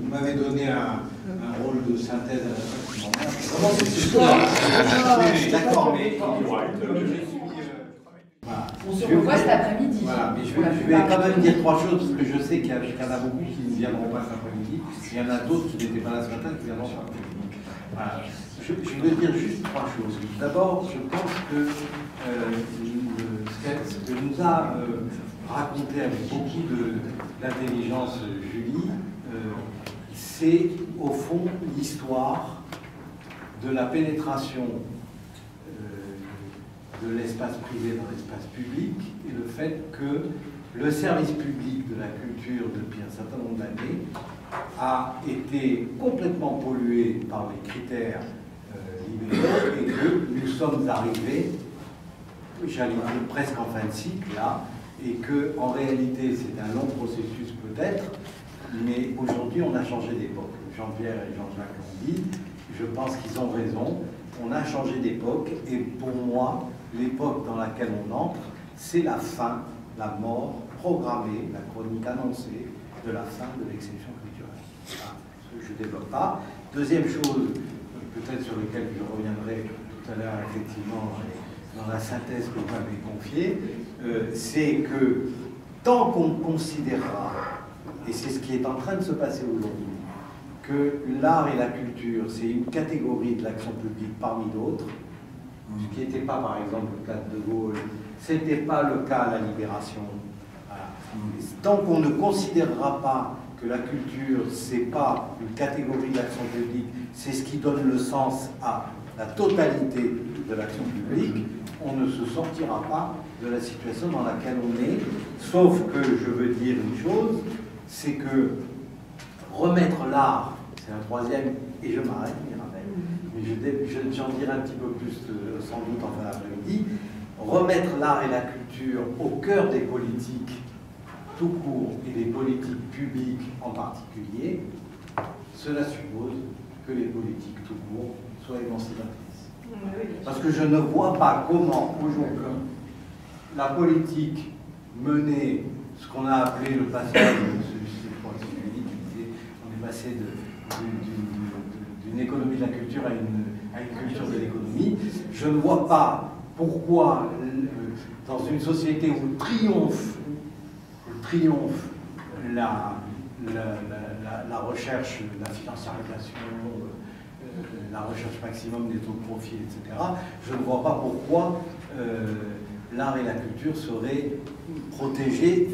Vous m'avez donné un rôle de synthèse à la fin. Comment c'est d'accord, mais on se revoit cet après-midi. Voilà, mais je vais quand même dire trois choses, parce que je sais qu'il y en a beaucoup qui ne viendront pas cet après-midi. Il y en a d'autres qui n'étaient pas là ce matin qui viendront cet après-midi. Voilà. Je veux dire juste trois choses. D'abord, je pense que ce que nous a raconté avec beaucoup d'intelligence Julie, c'est au fond l'histoire de la pénétration de l'espace privé dans l'espace public et le fait que le service public de la culture depuis un certain nombre d'années a été complètement pollué par les critères libéraux et que nous sommes arrivés, j'allais dire presque en fin de cycle là, et que en réalité c'est un long processus peut-être, mais aujourd'hui on a changé d'époque. Jean-Pierre et Jean-Jacques l'ont dit, je pense qu'ils ont raison, on a changé d'époque et pour moi l'époque dans laquelle on entre, c'est la fin, la mort programmée, la chronique annoncée de la fin de l'exception culturelle. Voilà, je ne développe pas. Deuxième chose, peut-être sur laquelle je reviendrai tout à l'heure, effectivement, dans la synthèse que vous m'avez confiée, c'est que tant qu'on considérera, et c'est ce qui est en train de se passer aujourd'hui, que l'art et la culture, c'est une catégorie de l'action publique parmi d'autres, ce qui n'était pas, par exemple, le cas de Gaulle, ce n'était pas le cas à la Libération. Voilà. Tant qu'on ne considérera pas que la culture, ce n'est pas une catégorie de l'action publique, c'est ce qui donne le sens à la totalité de l'action publique, on ne se sortira pas de la situation dans laquelle on est, sauf que je veux dire une chose, c'est que remettre l'art, c'est un troisième, et je m'arrête, mais j'en dirai un petit peu plus sans doute en fin d'après-midi, remettre l'art et la culture au cœur des politiques tout court et des politiques publiques en particulier, cela suppose que les politiques tout court soient émancipatrices. Parce que je ne vois pas comment aujourd'hui la politique menée, ce qu'on a appelé le passage, on est passé d'une économie de la culture à une culture de l'économie. Je ne vois pas pourquoi, dans une société où triomphe la recherche, la financiarisation, la recherche maximum des taux de profit, etc., je ne vois pas pourquoi l'art et la culture seraient protégés,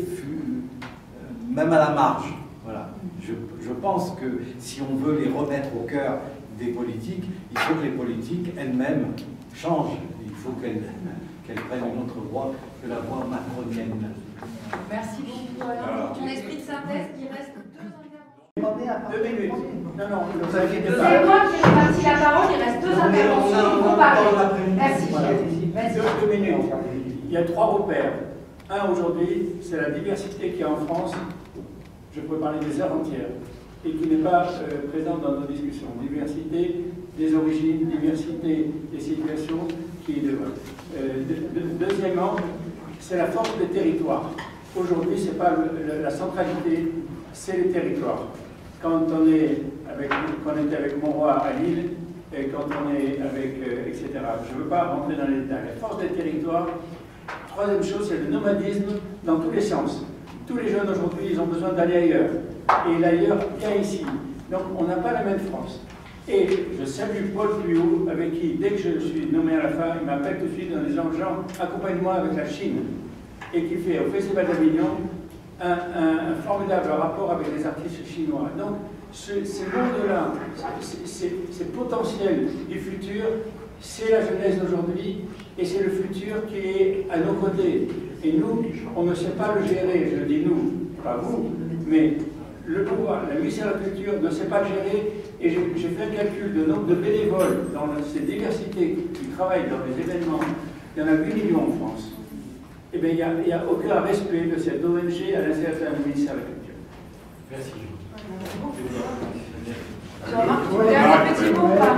même à la marge. Voilà. Je pense que si on veut les remettre au cœur des politiques, il faut que les politiques elles-mêmes changent. Il faut qu'elles prennent une autre voie que la voie macronienne. Merci beaucoup. Alors, ton esprit de synthèse, il reste 2 interventions. 2 minutes. Non, vous inquiétez pas. C'est moi qui ai réparti la parole, il reste 2 interventions. Vous parlez. Merci. 2 minutes. Il y a 3 repères. Un, aujourd'hui, c'est la diversité qu'il y a en France. Je pourrais parler des heures entières, et qui n'est pas présente dans nos discussions. Diversité des origines, diversité des situations qui y développent. Deuxièmement, c'est la force des territoires. Aujourd'hui, ce n'est pas la centralité, c'est les territoires. Quand on était avec Monroy à Lille, et quand on est avec, etc. Je ne veux pas rentrer dans les détails. La force des territoires. Troisième chose, c'est le nomadisme dans tous les sens. Tous les jeunes aujourd'hui, ils ont besoin d'aller ailleurs. Et l'ailleurs vient ici. Donc on n'a pas la même France. Et je salue Paul Puyot, avec qui, dès que je suis nommé à la fin, il m'appelle tout de suite en disant « Jean, accompagne-moi avec la Chine ». Et qui fait au Festival d'Avignon un formidable rapport avec les artistes chinois. Donc ces mondes-là, ces potentiels du futur, c'est la jeunesse d'aujourd'hui et c'est le futur qui est à nos côtés. Et nous, on ne sait pas le gérer, je dis nous, pas vous, mais le pouvoir, la ministère de la Culture ne sait pas le gérer. Et j'ai fait un calcul de nombre de bénévoles dans ces diversités qui travaillent dans les événements. Il y en a 8 millions en France. Eh bien, il n'y a aucun respect de cette ONG à l'intérieur du ministère de la Culture. Merci. Jean-Marc, tu voulais un petit mot ou pas?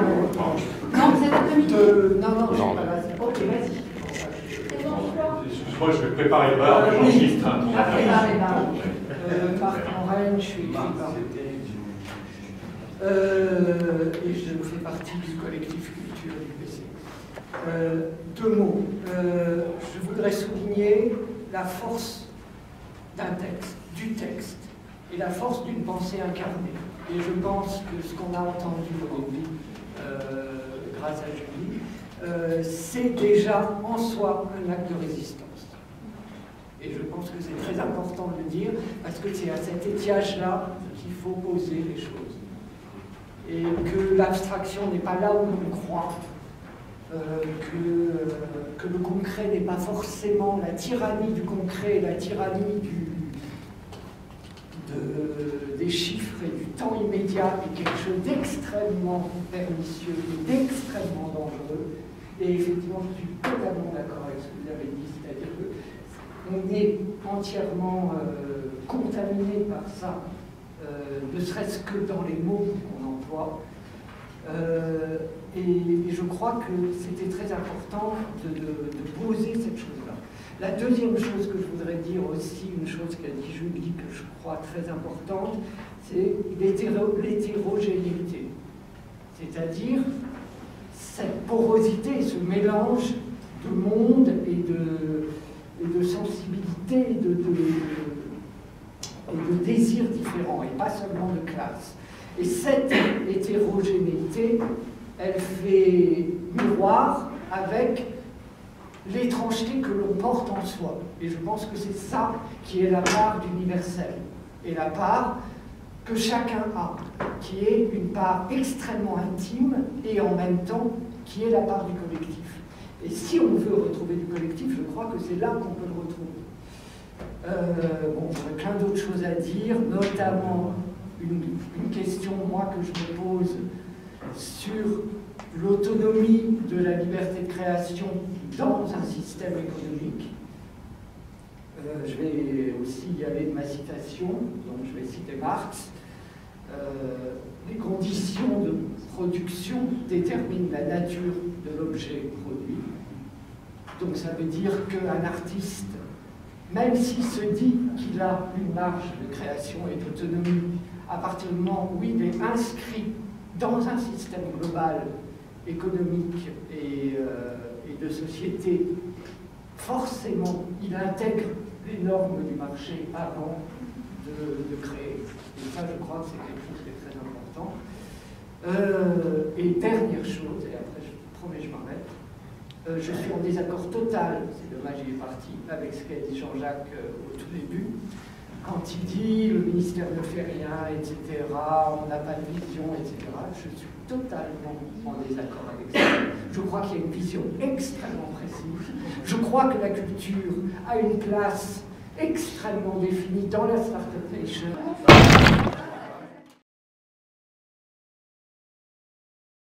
Non, cet après-midi. Non, je ne sais pas. Ok, vas-y. Moi, je vais préparer le bar, mais j'enregistre. Marc Morel, je suis écrivain. Et je fais partie du collectif Culture du PC. Deux mots. Je voudrais souligner la force d'un texte, du texte, et la force d'une pensée incarnée. Et je pense que ce qu'on a entendu aujourd'hui, grâce à Julie, c'est déjà en soi un acte de résistance. Et je pense que c'est très important de le dire, parce que c'est à cet étiage-là qu'il faut poser les choses. Et que l'abstraction n'est pas là où l'on croit, que le concret n'est pas forcément la tyrannie du concret, la tyrannie des chiffres et du temps immédiat est quelque chose d'extrêmement pernicieux et d'extrêmement dangereux. Et effectivement, je suis totalement d'accord avec ce que vous avez dit, c'est-à-dire qu'on est entièrement contaminé par ça, ne serait-ce que dans les mots qu'on emploie. Et je crois que c'était très important de poser cette chose-là. La deuxième chose que je voudrais dire aussi, une chose qu'a dit Julie, que je crois très importante, c'est l'hétérogénéité. C'est-à-dire cette porosité, ce mélange de monde et de sensibilité et de désirs différents, et pas seulement de classe. Et cette hétérogénéité, elle fait miroir avec l'étrangeté que l'on porte en soi. Et je pense que c'est ça qui est la part d'universel, et la part que chacun a, qui est une part extrêmement intime, et en même temps, qui est la part du collectif. Et si on veut retrouver du collectif, je crois que c'est là qu'on peut le retrouver. Bon, j'aurais plein d'autres choses à dire, notamment une question, moi, que je me pose sur l'autonomie de la liberté de création dans un système économique. Je vais aussi y aller de ma citation, donc je vais citer Marx. Les conditions de production déterminent la nature de l'objet produit. Donc ça veut dire qu'un artiste, même s'il se dit qu'il a une marge de création et d'autonomie, à partir du moment où il est inscrit dans un système global économique et de société, forcément, il intègre les normes du marché avant de créer. Et ça, je crois que c'est quelque chose qui est très important. Et dernière chose, et après, je promets, je m'arrête, je suis en désaccord total, c'est dommage, il est parti, avec ce qu'a dit Jean-Jacques au tout début, quand il dit le ministère ne fait rien, etc., on n'a pas de vision, etc. Je suis totalement en désaccord avec ça. Je crois qu'il y a une vision extrêmement précise. Je crois que la culture a une place extrêmement définie dans la Startup Nation.